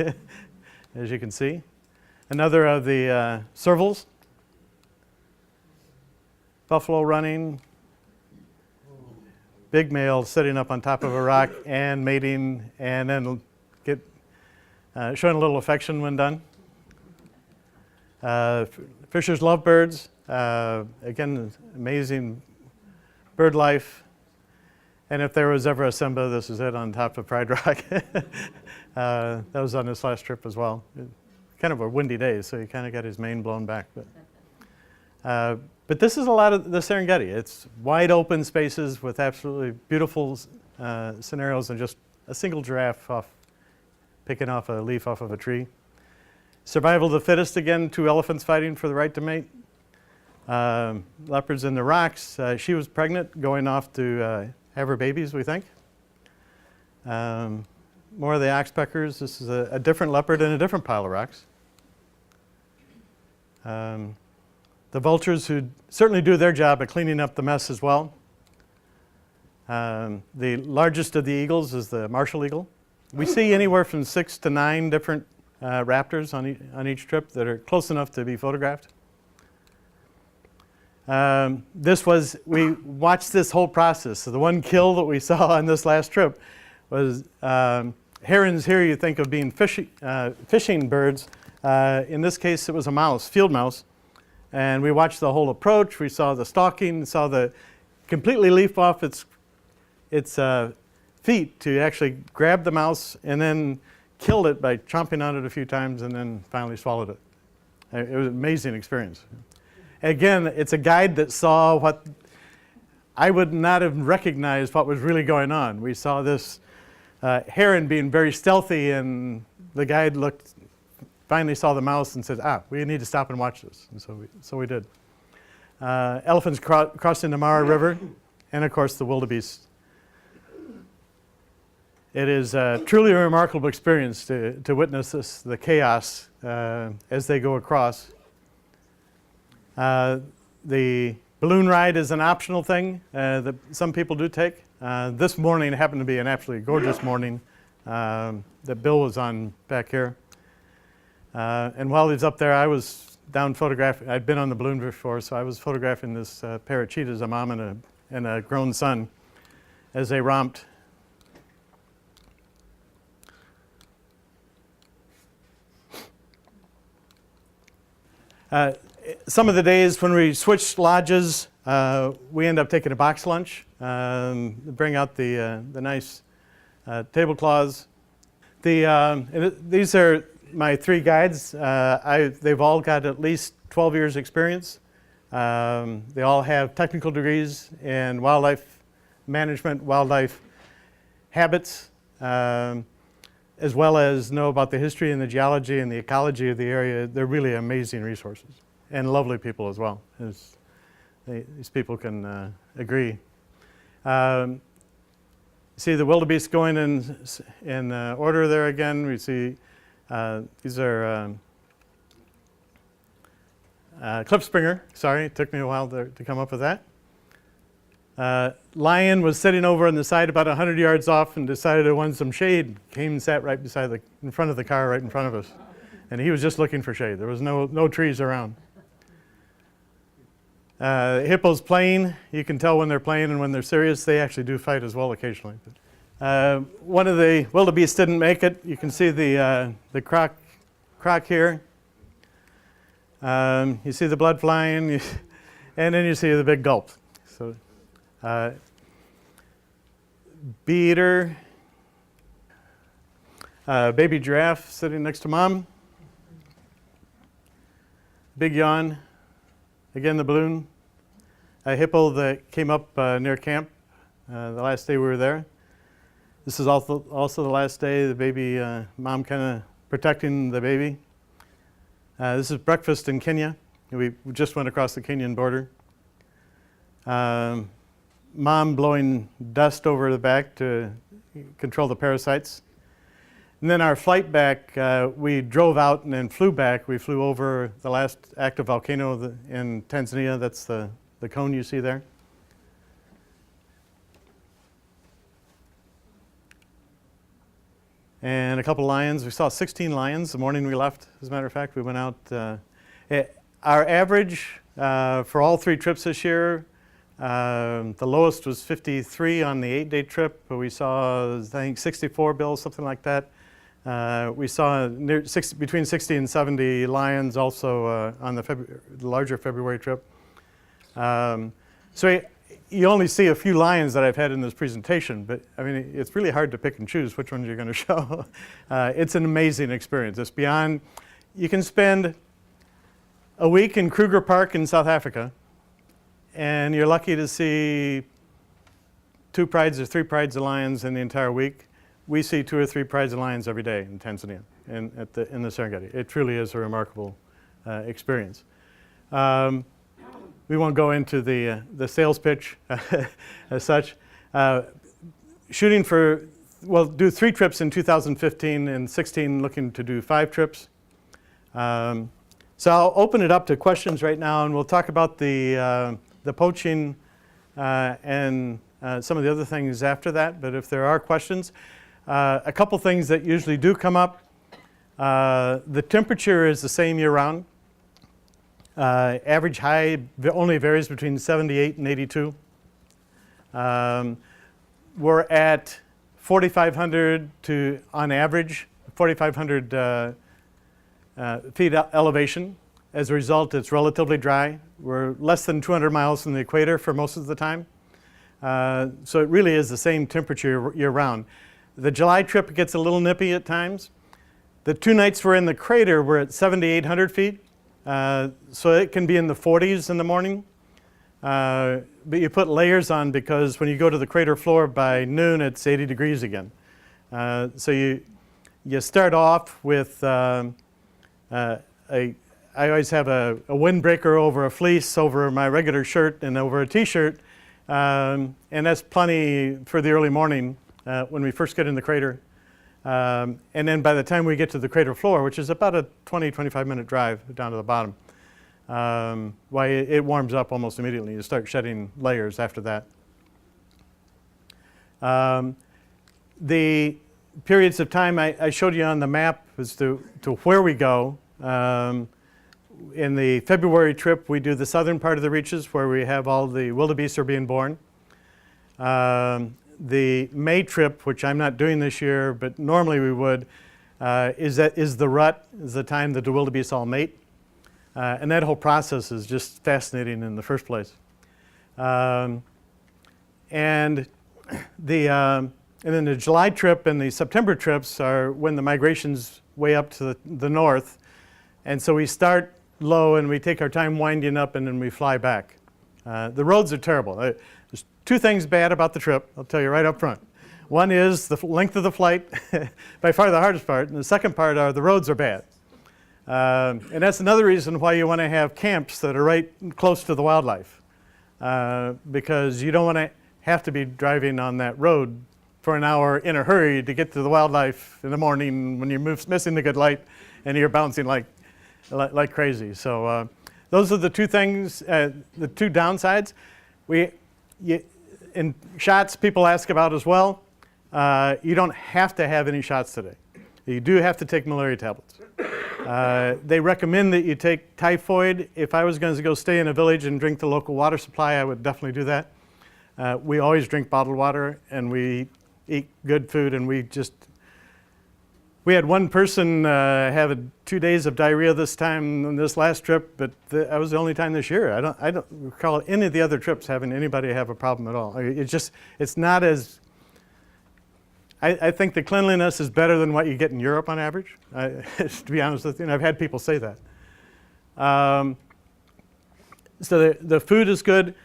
as you can see. Another of the servals. Buffalo running. Big male sitting up on top of a rock and mating, and then showing a little affection when done. Fisher's lovebirds. Again, amazing bird life. And if there was ever a Simba, this is it on top of Pride Rock. That was on this last trip as well. Kind of a windy day, so he kind of got his mane blown back. But this is a lot of the Serengeti. It's wide open spaces with absolutely beautiful scenarios, and just a single giraffe picking off a leaf off of a tree. Survival of the fittest again, 2 elephants fighting for the right to mate. Leopards in the rocks. She was pregnant, going off to have her babies, we think. More of the oxpeckers. This is a different leopard in a different pile of rocks. The vultures, who certainly do their job at cleaning up the mess as well. The largest of the eagles is the martial eagle. We see anywhere from 6 to 9 different raptors on each trip that are close enough to be photographed. We watched this whole process. So the one kill that we saw on this last trip was herons. Here you think of being fishing birds. In this case, it was a mouse, field mouse. And we watched the whole approach. We saw the stalking, saw the completely leap off its feet to actually grab the mouse, and then killed it by chomping on it a few times, and then finally swallowed it. It was an amazing experience. Again, it's a guide that saw what I would not have recognized what was really going on. We saw this heron being very stealthy, and the guide finally saw the mouse and said, we need to stop and watch this. And so we did. Elephants crossing the Mara River, and of course the wildebeest. It is truly a remarkable experience to witness the chaos as they go across. The balloon ride is an optional thing that some people do take. This morning happened to be an absolutely gorgeous morning that Bill was on back here. And while he was up there, I was down photographing. I'd been on the balloon before, so I was photographing this pair of cheetahs, a mom and a grown son, as they romped. Some of the days when we switched lodges, we end up taking a box lunch. Bring out the nice tablecloths. These are my 3 guides. They've all got at least 12 years experience. They all have technical degrees in wildlife management, wildlife habits, as well as know about the history and the geology and the ecology of the area. They're really amazing resources and lovely people as well. These people can agree. See the wildebeest going in order there again. We see these are Klipspringer. Sorry, it took me a while to come up with that. Lion was sitting over on the side about 100 yards off and decided to want some shade. Came and sat right beside in front of the car, right in front of us. And he was just looking for shade. There was no trees around. Hippos playing. You can tell when they're playing and when they're serious. They actually do fight as well occasionally. One of the wildebeest didn't make it. You can see the croc here. You see the blood flying, and then you see the big gulp. So, bee eater, baby giraffe sitting next to mom, big yawn, again the balloon, a hippo that came up near camp the last day we were there. This is also the last day, the baby, mom kind of protecting the baby. This is breakfast in Kenya. We just went across the Kenyan border. Mom blowing dust over the back to control the parasites. And then our flight back, we drove out and then flew back. We flew over the last active volcano in Tanzania. That's the cone you see there. And a couple lions. We saw 16 lions the morning we left. As a matter of fact, we went out. Our average for all 3 trips this year, the lowest was 53 on the 8-day trip, but we saw, I think, 64 bills, something like that. We saw between 60 and 70 lions also on the larger February trip. So you only see a few lions that I've had in this presentation, but I mean, it's really hard to pick and choose which ones you're going to show. It's an amazing experience. It's beyond, you can spend a week in Kruger Park in South Africa, and you're lucky to see 2 prides or 3 prides of lions in the entire week. We see 2 or 3 prides of lions every day in Tanzania and in the Serengeti. It truly is a remarkable experience. We won't go into the sales pitch as such. Shooting for, we'll do 3 trips in 2015 and 16 looking to do 5 trips. So I'll open it up to questions right now, and we'll talk about the poaching and some of the other things after that. But if there are questions, a couple things that usually do come up. The temperature is the same year-round. Average high only varies between 78 and 82. We're at 4,500 to, on average, 4,500 feet elevation. As a result, it's relatively dry. We're less than 200 miles from the equator for most of the time. So it really is the same temperature year-round. The July trip gets a little nippy at times. The 2 nights we're in the crater, we're at 7,800 feet. So it can be in the 40s in the morning. But you put layers on because when you go to the crater floor by noon, it's 80 degrees again. So you start off with I always have a windbreaker over a fleece, over my regular shirt, and over a t-shirt. And that's plenty for the early morning when we first get in the crater. And then by the time we get to the crater floor, which is about a 20-25 minute drive down to the bottom, it warms up almost immediately. You start shedding layers after that. The periods of time I showed you on the map as to where we go. In the February trip, we do the southern part of the reaches where we have all the wildebeest are being born. The May trip, which I'm not doing this year, but normally we would, is the rut, is the time that the wildebeest all mate. And that whole process is just fascinating in the first place. And And then the July trip and the September trips are when the migration's way up to the north. And so we start low and we take our time winding up and then we fly back. The roads are terrible. There's two things bad about the trip, I'll tell you right up front. One is the length of the flight, by far the hardest part. And the second part are the roads are bad. And that's another reason why you want to have camps that are right close to the wildlife. Because you don't want to have to be driving on that road for an hour in a hurry to get to the wildlife in the morning when you're missing the good light and you're bouncing like crazy. So those are the two things, the two downsides. In shots, people ask about as well. You don't have to have any shots today. You do have to take malaria tablets. They recommend that you take typhoid. If I was going to go stay in a village and drink the local water supply, I would definitely do that. We always drink bottled water and we eat good food, and we had one person have 2 days of diarrhea this time on this last trip, but that was the only time this year. I don't recall any of the other trips having anybody have a problem at all. It's not as, I think the cleanliness is better than what you get in Europe on average, to be honest with you, and I've had people say that. So the food is good.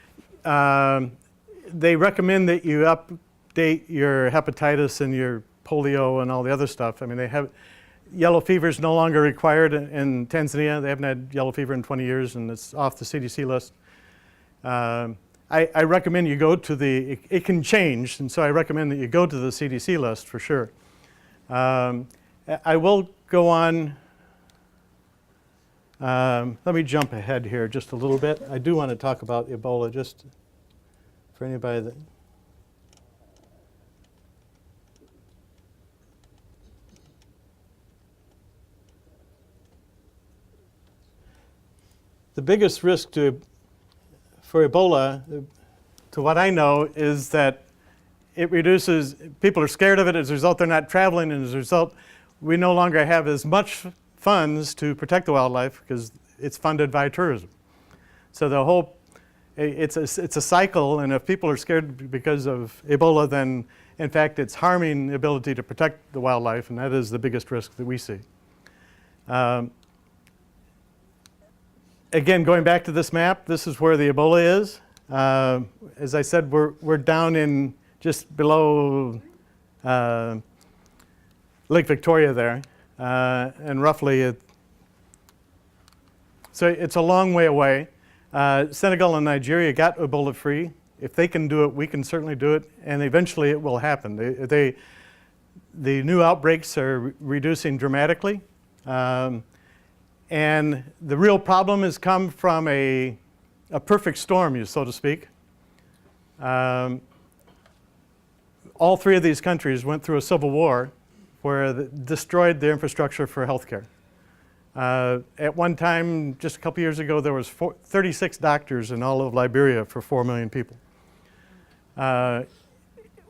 They recommend that you update your hepatitis and your polio and all the other stuff. I mean, yellow fever is no longer required in Tanzania. They haven't had yellow fever in 20 years, and it's off the CDC list. I recommend you go to it can change, and so I recommend that you go to the CDC list for sure. I will go on. Let me jump ahead here just a little bit. I do want to talk about Ebola just for anybody that. The biggest risk for Ebola, to what I know, is that it reduces, people are scared of it. As a result, they're not traveling, and as a result, we no longer have as much funds to protect the wildlife because it's funded by tourism. So it's a cycle, and if people are scared because of Ebola, then in fact it's harming the ability to protect the wildlife, and that is the biggest risk that we see. Again, going back to this map, this is where the Ebola is. As I said, we're down in just below Lake Victoria there, and roughly so it's a long way away. Senegal and Nigeria got Ebola free. If they can do it, we can certainly do it, and eventually it will happen. The new outbreaks are reducing dramatically. And the real problem has come from a perfect storm, so to speak. All three of these countries went through a civil war where it destroyed their infrastructure for healthcare. At one time, just a couple years ago, there was 36 doctors in all of Liberia for 4 million people.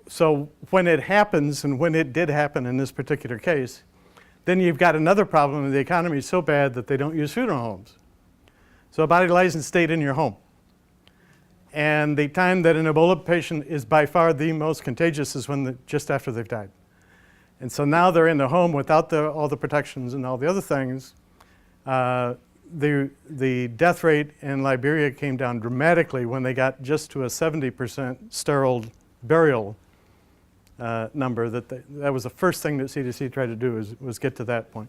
So when it happens, and when it did happen in this particular case, then you've got another problem. The economy is so bad that they don't use funeral homes. So a body lies in state in your home. And the time that an Ebola patient is by far the most contagious is just after they've died. And so now they're in the home without all the protections and all the other things. The death rate in Liberia came down dramatically when they got just to a 70% sterile burial number. That was the first thing that CDC tried to do was get to that point.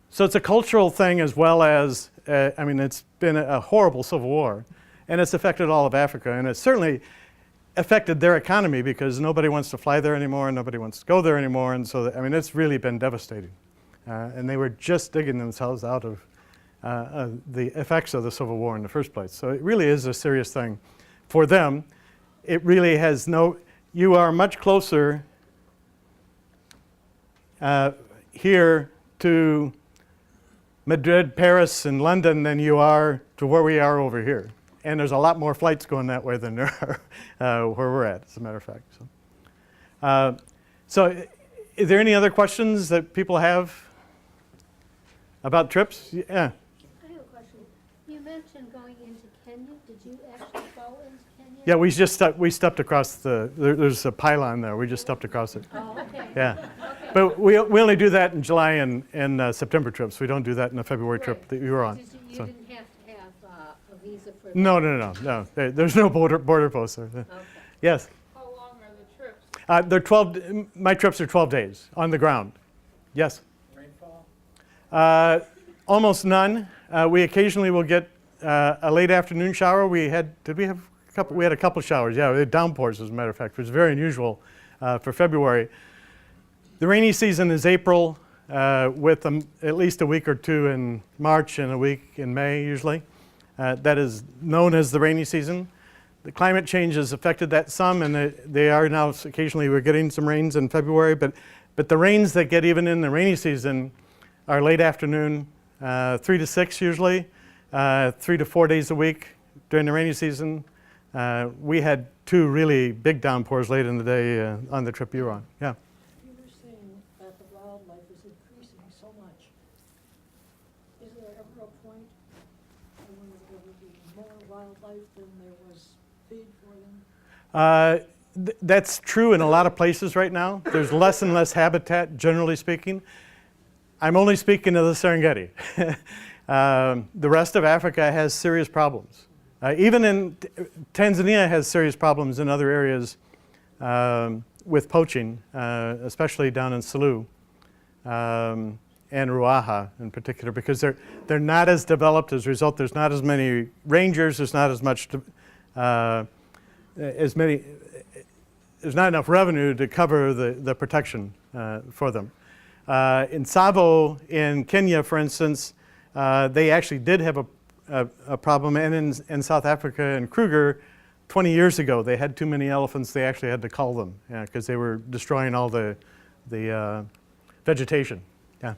So it's a cultural thing as well as, it's been a horrible civil war, and it's affected all of Africa, and it's certainly affected their economy because nobody wants to fly there anymore, and nobody wants to go there anymore, and so, it's really been devastating. And they were just digging themselves out of the effects of the Civil War in the first place. So it really is a serious thing for them. It really has you are much closer here to Madrid, Paris, and London than you are to where we are over here. And there's a lot more flights going that way than there are where we're at, as a matter of fact. So is there any other questions that people have about trips? Yeah. I have a question. You mentioned going into Kenya. Did you actually fall into Kenya? Yeah, we stepped across there's a pylon there. We just stepped across it. Oh, okay. Yeah. Okay. But we only do that in July and September trips. We don't do that in the February trip Right. that you were on. You So. didn't have to have a visa for that? No. There's no border post there. Okay. Yes. How long are the trips? They're 12. My trips are 12 days on the ground. Yes. Rainfall? Almost none. We occasionally will get a late afternoon shower. Did we have a couple? We had a couple showers. Yeah, we had downpours, as a matter of fact, which is very unusual for February. The rainy season is April, with at least a week or two in March and a week in May, usually. That is known as the rainy season. The climate change has affected that some, and they are now occasionally we're getting some rains in February, but the rains that get even in the rainy season are late afternoon, 3 to 6 usually, 3 to 4 days a week during the rainy season. We had 2 really big downpours late in the day on the trip you were on. Yeah. You were saying that the wildlife is increasing so much. Is there ever a point when there will be more wildlife than there was feed for them? That's true in a lot of places right now. There's less and less habitat, generally speaking. I'm only speaking of the Serengeti. The rest of Africa has serious problems. Even in Tanzania has serious problems in other areas with poaching, especially down in Selous and Ruaha in particular, because they're not as developed. As a result, there's not as many rangers. There's not as much there's not enough revenue to cover the protection for them. In Tsavo in Kenya, for instance, they actually did have a problem, and in South Africa in Cowger, 20 years ago, they had too many elephants. They actually had to cull them because they were destroying all the vegetation. Yeah.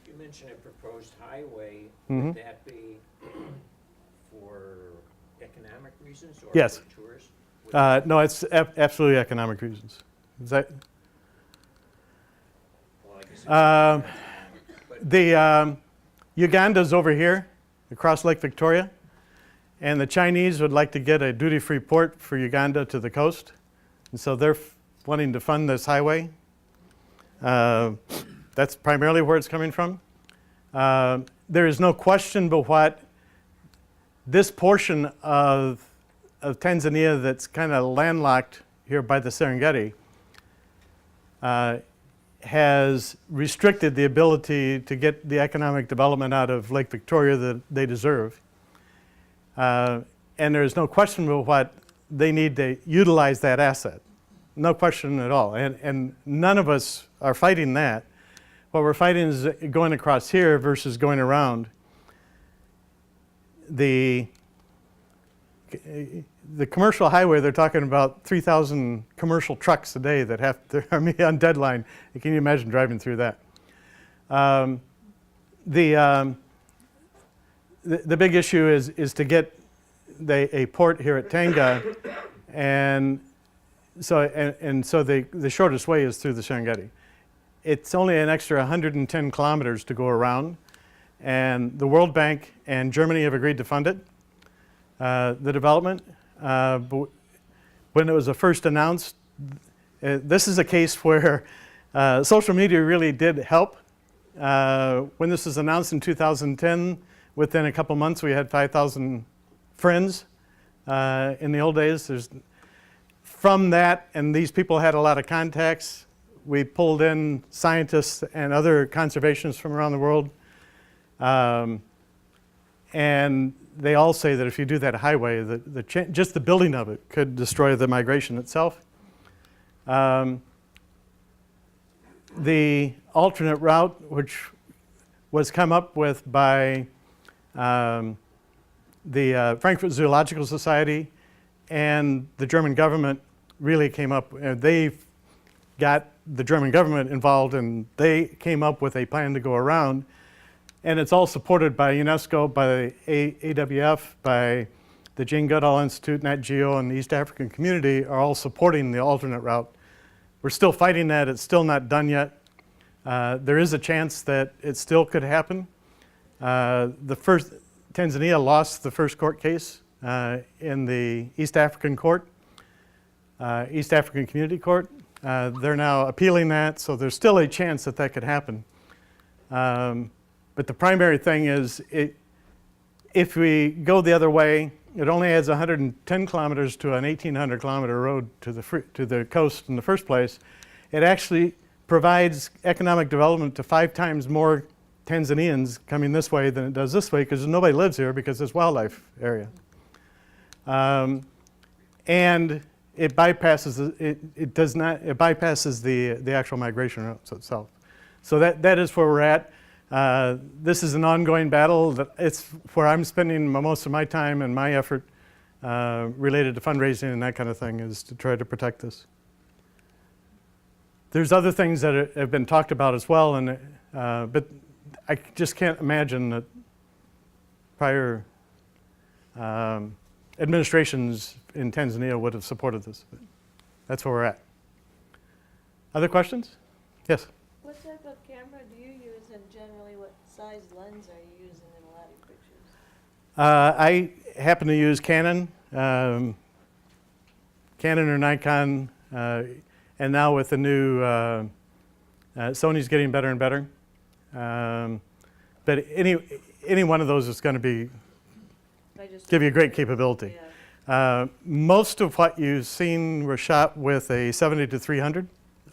You mentioned a proposed highway. Mhm. Would that be for economic reasons or Yes. for tourists? No, it's absolutely economic reasons. Is that? Well, I guess it's Um, but The Uganda's over here, across Lake Victoria, and the Chinese would like to get a duty-free port for Uganda to the coast, and so they're wanting to fund this highway. That's primarily where it's coming from. There is no question but what this portion of Tanzania that's kind of landlocked here by the Serengeti has restricted the ability to get the economic development out of Lake Victoria that they deserve. And there's no question about what they need to utilize that asset. No question at all. And none of us are fighting that. What we're fighting is going across here versus going around. The commercial highway, they're talking about 3,000 commercial trucks a day that have to are on deadline. Can you imagine driving through that? The big issue is to get a port here at Tanga, and so the shortest way is through the Serengeti. It's only an extra 110 kilometers to go around, and the World Bank and Germany have agreed to fund it. The development, but when it was first announced, this is a case where social media really did help. When this was announced in 2010, within a couple months we had 5,000 friends. In the old days, from that, and these people had a lot of contacts, we pulled in scientists and other conservationists from around the world. And they all say that if you do that highway, just the building of it could destroy the migration itself. The alternate route, which was come up with by the Frankfurt Zoological Society and the German government, really came up, they got the German government involved, and they came up with a plan to go around. And it's all supported by UNESCO, by the AWF, by the Jane Goodall Institute, Nat Geo, and the East African community are all supporting the alternate route. We're still fighting that. It's still not done yet. There is a chance that it still could happen. Tanzania lost the first court case in the East African Court, East African Community Court. They're now appealing that, so there's still a chance that that could happen. But the primary thing is, if we go the other way, it only adds 110 kilometers to an 1,800 kilometer road to the coast in the first place. It actually provides economic development to 5 times more Tanzanians coming this way than it does this way, because nobody lives here because it's wildlife area. And it bypasses it bypasses the actual migration routes itself. So that is where we're at. This is an ongoing battle. It's where I'm spending most of my time and my effort related to fundraising and that kind of thing, is to try to protect this. There's other things that have been talked about as well, and but I just can't imagine that prior administrations in Tanzania would have supported this. But that's where we're at. Other questions? Yes? What type of camera do you use, and generally what size lens are you using in a lot of your pictures? I happen to use Canon, Canon or Nikon, and now with the new Sony's getting better and better. But any one of those is going to give you a great capability. Yeah. Most of what you've seen were shot with a 70-300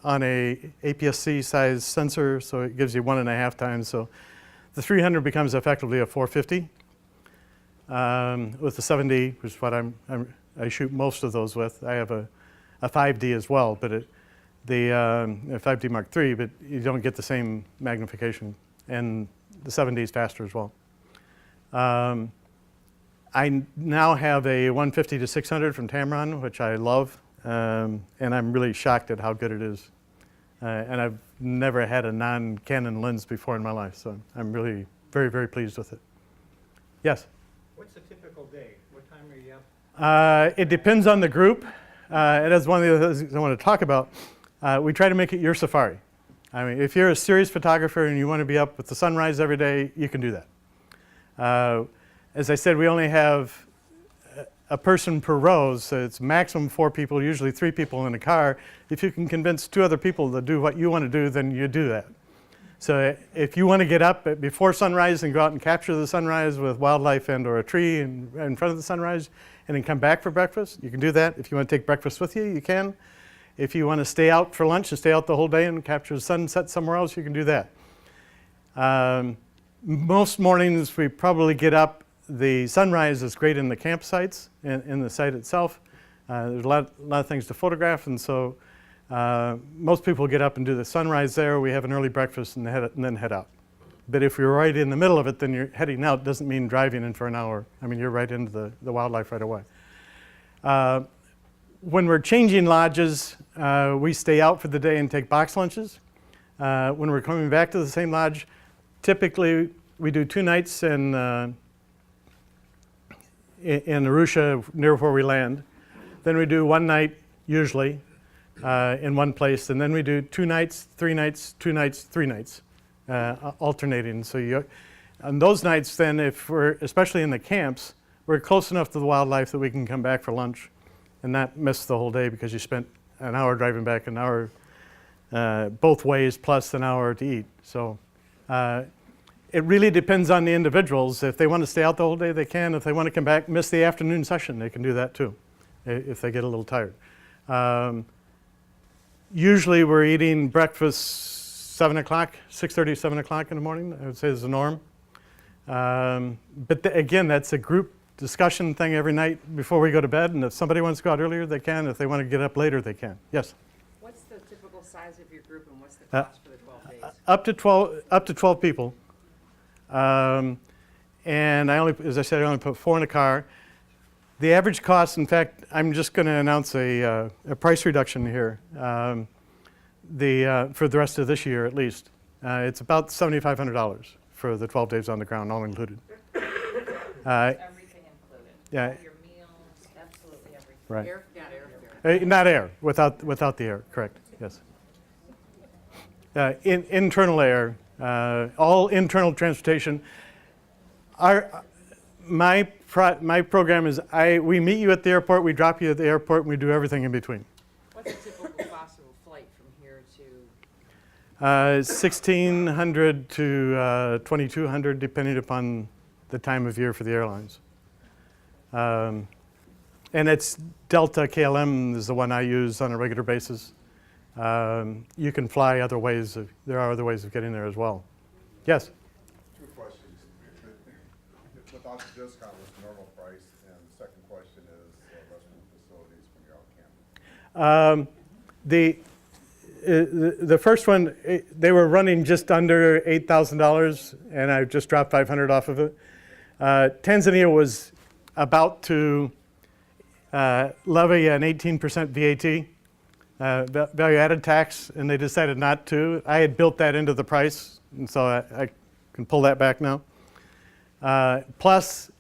on a APS-C size sensor, so it gives you 1.5 times. So the 300 becomes effectively a 450 with the 7D, which is what I shoot most of those with. I have a 5D as well, but the 5D Mark III, but you don't get the same magnification, and the 7D is faster as well. I now have a 150-600 from Tamron, which I love, and I'm really shocked at how good it is. And I've never had a non-Canon lens before in my life, so I'm really very, very pleased with it. Yes? What's a typical day? What time are you up? It depends on the group. And that's one of the other things I want to talk about. We try to make it your safari. I mean, if you're a serious photographer and you want to be up with the sunrise every day, you can do that. As I said, we only have a person per row, so it's maximum 4 people, usually 3 people in a car. If you can convince 2 other people to do what you want to do, then you do that. So if you want to get up before sunrise and go out and capture the sunrise with wildlife and or a tree in front of the sunrise, and then come back for breakfast, you can do that. If you want to take breakfast with you, you can. If you want to stay out for lunch and stay out the whole day and capture the sunset somewhere else, you can do that. Most mornings we probably get up. The sunrise is great in the campsites, in the site itself. There's a lot of things to photograph, and so most people get up and do the sunrise there. We have an early breakfast and then head out. But if you're right in the middle of it, then you're heading out. Doesn't mean driving in for an hour. I mean, you're right into the wildlife right away. When we're changing lodges, we stay out for the day and take box lunches. When we're coming back to the same lodge, typically we do 2 nights in Arusha, near where we land. Then we do 1 night, usually, in one place. And then we do 2 nights, 3 nights, 2 nights, 3 nights, alternating. So on those nights, then, if we're, especially in the camps, we're close enough to the wildlife that we can come back for lunch and not miss the whole day because you spent an hour driving back, an hour both ways, plus an hour to eat. So it really depends on the individuals. If they want to stay out the whole day, they can. If they want to come back, miss the afternoon session, they can do that too, if they get a little tired. Usually we're eating breakfast 7 o'clock, 6:30, 7 o'clock in the morning, I would say is the norm. But again, that's a group discussion thing every night before we go to bed, and if somebody wants to go out earlier, they can. If they want to get up later, they can. Yes? What's the typical size of your group, and what's the cost for the 12 days? Up to 12 people. And as I said, I only put 4 in a car. The average cost, in fact, I'm just going to announce a price reduction here for the rest of this year at least. It's about $7,500 for the 12 days on the ground, all included. Everything included. Yeah. All your meals, absolutely everything. Right. Air, not airfare. Not air, without the air, correct, yes. Internal air, all internal transportation. My program is we meet you at the airport, we drop you at the airport, and we do everything in between. What's the typical cost of a flight from here to, $1,600 to $2,200, depending upon the time of year for the airlines. And it's Delta KLM is the one I use on a regular basis. You can fly other ways. There are other ways of getting there as well. Yes? Two questions. Without the discount, what's the normal price? And the second question is restroom facilities when you're out camping. The first one, they were running just under $8,000, and I just dropped $500 off of it. Tanzania was about to levy an 18% VAT, value-added tax, and they decided not to. I had built that into the price, and so I can pull that back now. Plus,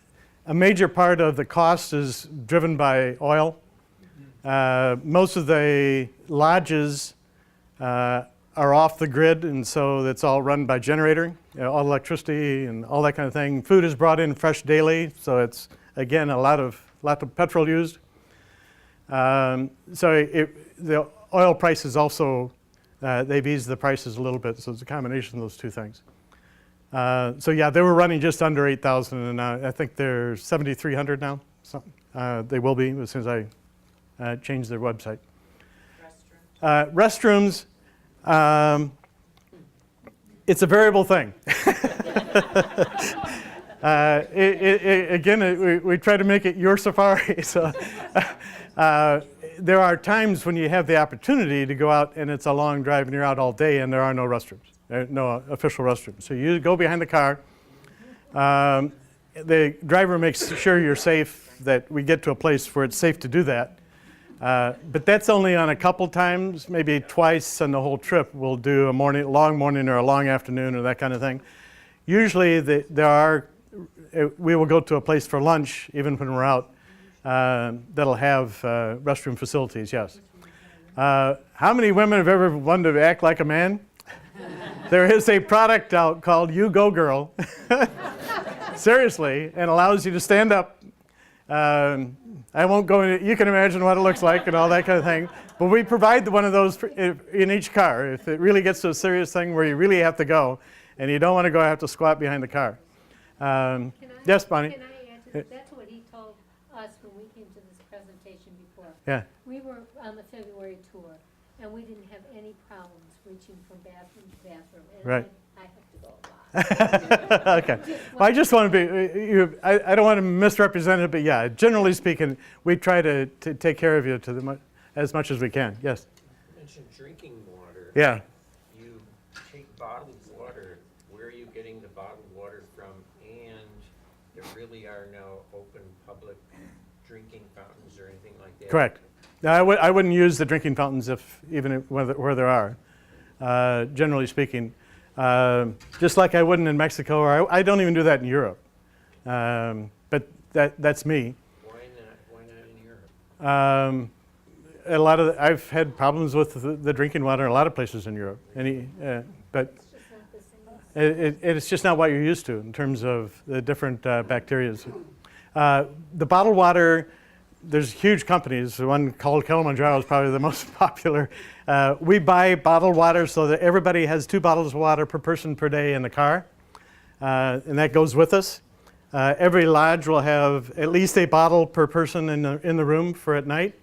a major part of the cost is driven by oil. Most of the lodges are off the grid, and so it's all run by generator, all electricity and all that kind of thing. Food is brought in fresh daily, so it's, again, a lot of petrol used. So the oil prices also, they've eased the prices a little bit, so it's a combination of those two things. So yeah, they were running just under 8,000, and I think they're 7,300 now. So, they will be as soon as I change their website. Restrooms, it's a variable thing. Again, we try to make it your safari. So there are times when you have the opportunity to go out and it's a long drive and you're out all day and there are no restrooms, no official restrooms. So you go behind the car. The driver makes sure you're safe, that we get to a place where it's safe to do that. But that's only on a couple times, maybe twice on the whole trip. We'll do a long morning or a long afternoon or that kind of thing. Usually we will go to a place for lunch, even when we're out, that'll have restroom facilities, yes. How many women have ever wanted to act like a man? There is a product out called You Go Girl, seriously, and allows you to stand up. I won't go into, you can imagine what it looks like and all that kind of thing. But we provide one of those in each car. If it really gets to a serious thing where you really have to go and you don't want to go have to squat behind the car. Yes, Bonnie? Can I add to that? That's what he told us when we came to this presentation before. Yeah. We were on the February tour, and we didn't have any problems reaching from bathroom to bathroom. And Right. I have to go a lot. Okay. Well, I just want to be, I don't want to misrepresent it, but yeah, generally speaking, we try to take care of you as much as we can. Yes? You mentioned drinking water. Yeah. You take bottled water. Where are you getting the bottled water from? And there really are no open public drinking fountains or anything like that? Correct. Now, I wouldn't use the drinking fountains where there are, generally speaking. Just like I wouldn't in Mexico, or I don't even do that in Europe. But that's me. Why not in Europe? I've had problems with the drinking water in a lot of places in Europe. But it's just not what you're used to in terms of the different bacteria. The bottled water, there's huge companies. The one called Kilimanjaro is probably the most popular. We buy bottled water so that everybody has 2 bottles of water per person per day in the car, and that goes with us. Every lodge will have at least a bottle per person in the room for at night,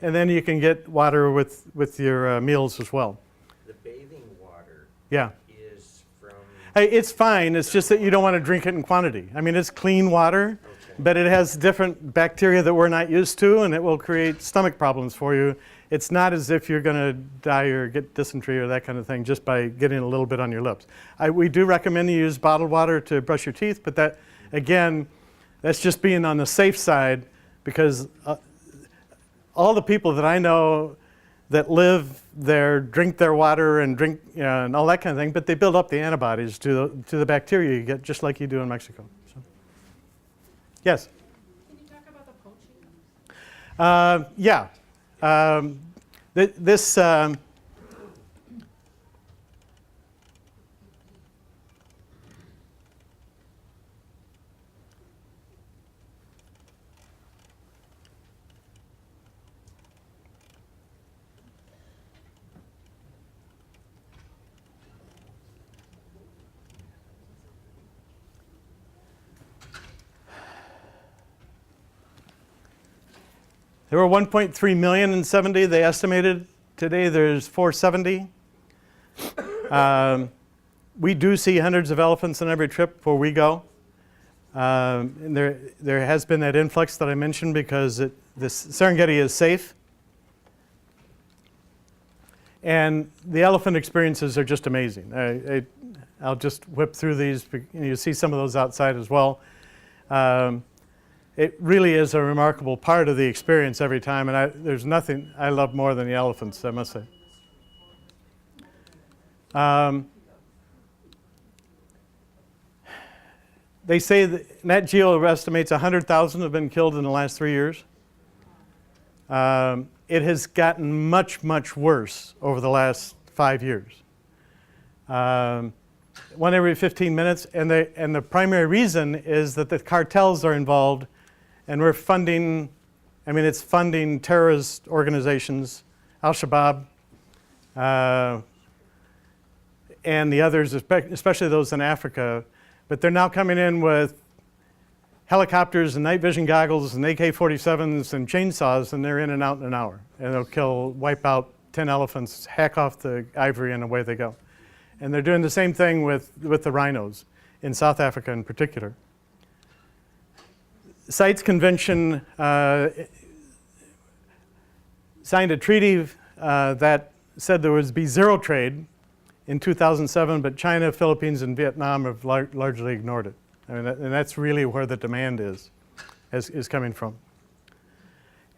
and then you can get water with your meals as well. The bathing water Yeah. is from... Hey, it's fine. It's just that you don't want to drink it in quantity. I mean, it's clean water. But it has different bacteria that we're not used to, and it will create stomach problems for you. It's not as if you're going to die or get dysentery or that kind of thing just by getting a little bit on your lips. We do recommend you use bottled water to brush your teeth, but that, again, that's just being on the safe side, because all the people that I know that live there drink their water and drink and all that kind of thing, but they build up the antibodies to the bacteria you get, just like you do in Mexico. Yes? Can you talk about the poaching? Yeah. This There were 1.3 million in 70, they estimated. Today there's 470. We do see hundreds of elephants on every trip where we go. And there has been that influx that I mentioned because this Serengeti is safe. And the elephant experiences are just amazing. I'll just whip through these. You see some of those outside as well. It really is a remarkable part of the experience every time, and there's nothing I love more than the elephants, I must say. They say that Nat Geo estimates 100,000 have been killed in the last 3 years. It has gotten much, much worse over the last 5 years. One every 15 minutes, and the primary reason is that the cartels are involved, and we're funding, it's funding terrorist organizations, Al-Shabaab, and the others, especially those in Africa. But they're now coming in with helicopters and night vision goggles and AK-47s and chainsaws, and they're in and out in an hour. And they'll wipe out 10 elephants, hack off the ivory, and away they go. And they're doing the same thing with the rhinos in South Africa in particular. CITES Convention signed a treaty that said there would be zero trade in 2007, but China, Philippines, and Vietnam have largely ignored it. And that's really where the demand is coming from.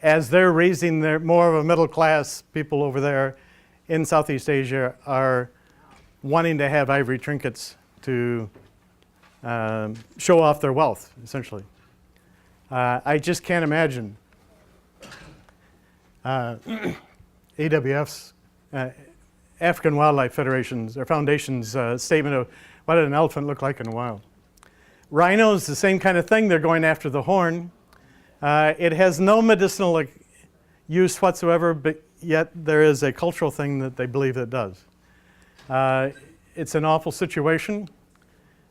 As they're raising more of a middle class, people over there in Southeast Asia are wanting to have ivory trinkets to show off their wealth, essentially. I just can't imagine AWF's, African Wildlife Federation's, or Foundation's statement of what did an elephant look like in the wild. Rhinos, the same kind of thing. They're going after the horn. It has no medicinal use whatsoever, but yet there is a cultural thing that they believe it does. It's an awful situation,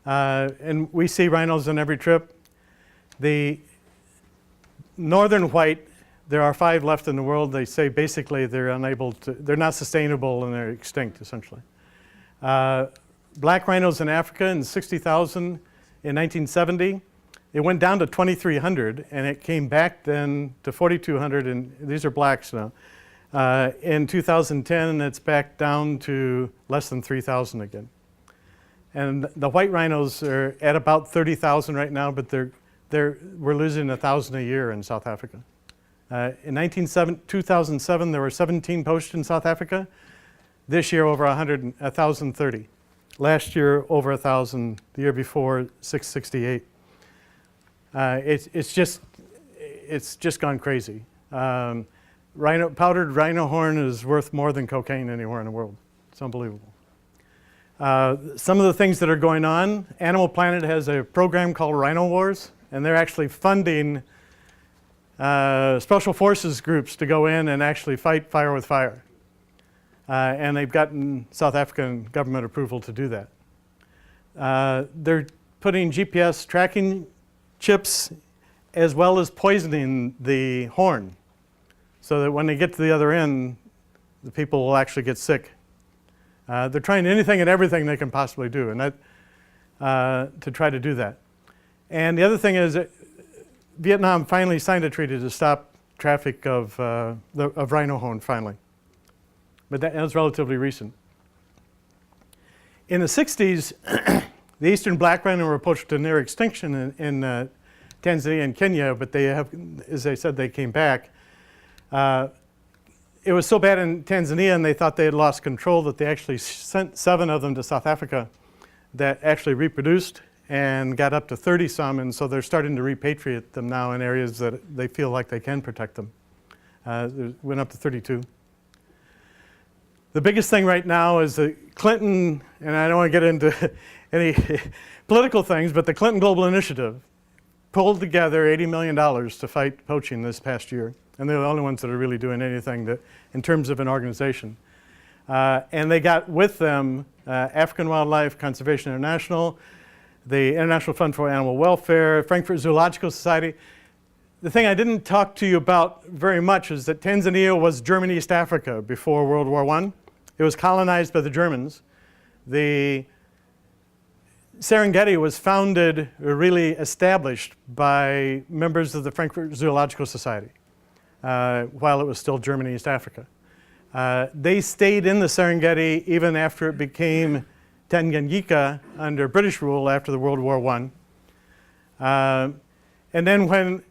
and we see rhinos on every trip. The northern white, there are 5 left in the world. They say basically they're not sustainable and they're extinct, essentially. Black rhinos in Africa in 60,000 in 1970. It went down to 2,300, and it came back then to 4,200, and these are blacks now. In 2010, and it's back down to less than 3,000 again. And the white rhinos are at about 30,000 right now, but we're losing 1,000 a year in South Africa. In 2007, there were 17 poached in South Africa. This year, over 1,030. Last year, over 1,000. The year before, 668. It's just gone crazy. Powdered rhino horn is worth more than cocaine anywhere in the world. It's unbelievable. Some of the things that are going on, Animal Planet has a program called Rhino Wars, and they're actually funding special forces groups to go in and actually fight fire with fire. And they've gotten South African government approval to do that. They're putting GPS tracking chips as well as poisoning the horn so that when they get to the other end, the people will actually get sick. They're trying anything and everything they can possibly do and to try to do that. And the other thing is that Vietnam finally signed a treaty to stop traffic of rhino horn finally. But that was relatively recent. In the 60s, the eastern black rhino were poached to near extinction in Tanzania and Kenya, but they have, as I said, they came back. It was so bad in Tanzania and they thought they had lost control that they actually sent 7 of them to South Africa that actually reproduced and got up to 30 some, and so they're starting to repatriate them now in areas that they feel like they can protect them. It went up to 32. The biggest thing right now is that Clinton, and I don't want to get into any political things, but the Clinton Global Initiative pulled together $80 million to fight poaching this past year. And they're the only ones that are really doing anything in terms of an organization. And they got with them African Wildlife Conservation International, the International Fund for Animal Welfare, Frankfurt Zoological Society. the thing I didn't talk to you about very much is that Tanzania was German East Africa before World War I. It was colonized by the Germans. The Serengeti was founded, or really established, by members of the Frankfurt Zoological Society while it was still German East Africa. They stayed in the Serengeti even after it became Tanganyika under British rule after the World War I. And then when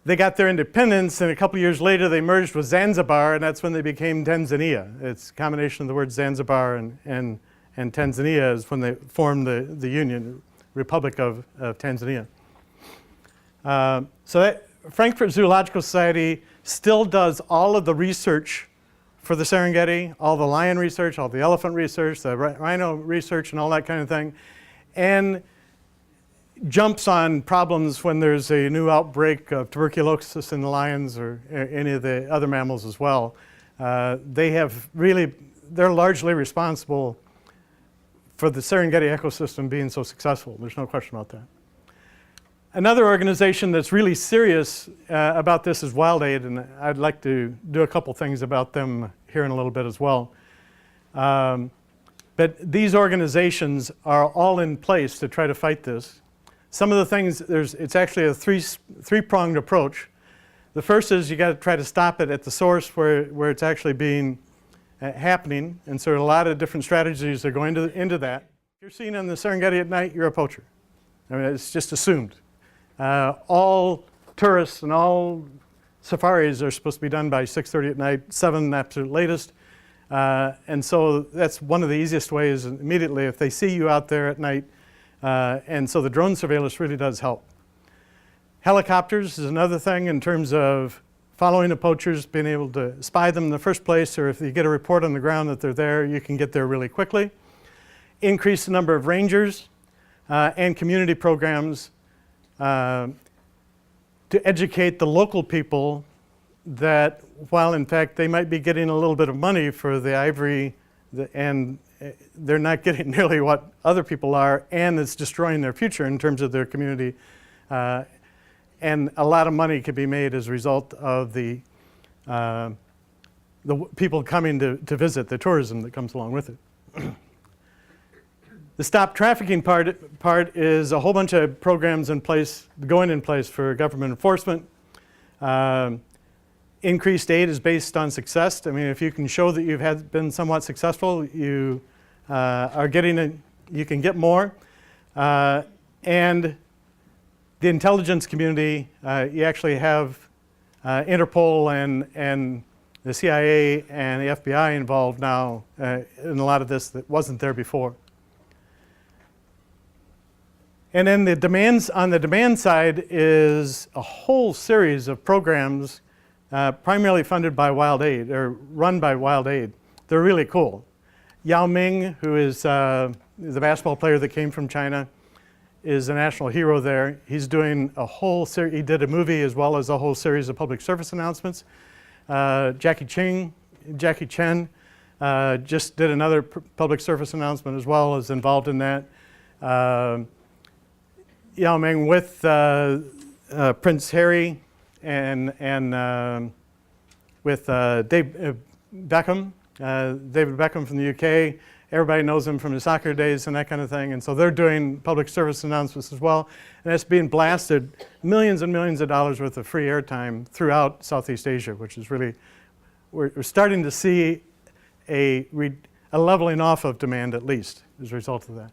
they got their independence, and a couple years later they merged with Zanzibar, and that's when they became Tanzania. It's a combination of the words Zanzibar and Tanzania is when they formed the Union, Republic of Tanzania. So that Frankfurt Zoological Society still does all of the research for the Serengeti, all the lion research, all the elephant research, the rhino research, and all that kind of thing, and jumps on problems when there's a new outbreak of tuberculosis in the lions or any of the other mammals as well. They're largely responsible for the Serengeti ecosystem being so successful. There's no question about that. Another organization that's really serious about this is Wild Aid, and I'd like to do a couple things about them here in a little bit as well. But these organizations are all in place to try to fight this. Some of the things, it's actually a three-pronged approach. The first is you got to try to stop it at the source where it's actually being happening, and so a lot of different strategies are going into that. If you're seen on the Serengeti at night, you're a poacher. I mean, it's just assumed. All tourists and all safaris are supposed to be done by 6:30 at night, 7 absolute latest. And so that's one of the easiest ways immediately if they see you out there at night. And so the drone surveillance really does help. Helicopters is another thing in terms of following the poachers, being able to spy them in the first place, or if you get a report on the ground that they're there, you can get there really quickly. Increase the number of rangers and community programs to educate the local people that while in fact they might be getting a little bit of money for the ivory and they're not getting nearly what other people are, and it's destroying their future in terms of their community. And a lot of money could be made as a result of the people coming to visit, the tourism that comes along with it. The stop trafficking part is a whole bunch of programs going in place for government enforcement. Increased aid is based on success. I mean, if you can show that you've been somewhat successful, you you can get more. And the intelligence community, you actually have Interpol and the CIA and the FBI involved now in a lot of this that wasn't there before. And then on the demand side is a whole series of programs primarily funded by Wild Aid, or run by Wild Aid. They're really cool. Yao Ming, who is the basketball player that came from China, is a national hero there. He's doing a whole series, he did a movie as well as a whole series of public service announcements. Jackie Chen just did another public service announcement as well, is involved in that. Yao Ming with Prince Harry and with David Beckham from the UK. Everybody knows him from his soccer days and that kind of thing. And so they're doing public service announcements as well. And it's being blasted millions and millions of dollars worth of free airtime throughout Southeast Asia, which is really, we're starting to see a leveling off of demand at least as a result of that.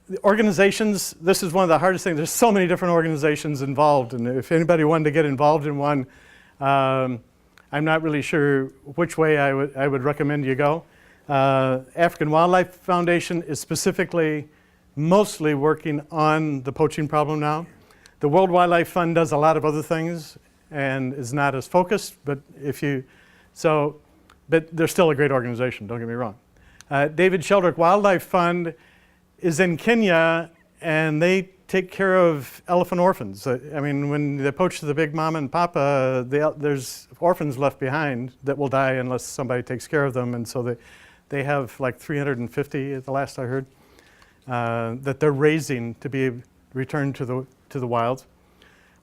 The organizations, this is one of the hardest things. There's so many different organizations involved, and if anybody wanted to get involved in one, I'm not really sure which way I would recommend you go. African Wildlife Foundation is specifically mostly working on the poaching problem now. The World Wildlife Fund does a lot of other things and is not as focused, but but they're still a great organization, don't get me wrong. David Sheldrick Wildlife Fund is in Kenya, and they take care of elephant orphans. I mean, when they poach the big mama and papa, there's orphans left behind that will die unless somebody takes care of them. And so they have like 350 at the last I heard that they're raising to be returned to the wilds.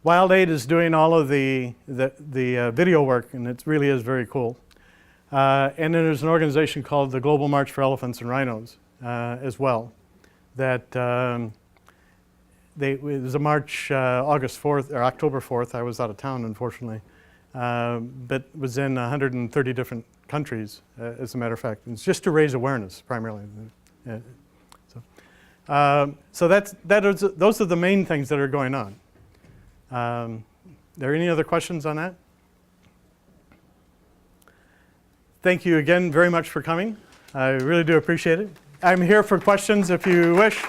Wild Aid is doing all of the video work, and it really is very cool. And then there's an organization called the Global March for Elephants and Rhinos as well. That it was a march August 4th or October 4th. I was out of town, unfortunately, but was in 130 different countries, as a matter of fact. It's just to raise awareness primarily. So those are the main things that are going on. Are there any other questions on that? Thank you again very much for coming. I really do appreciate it. I'm here for questions if you wish.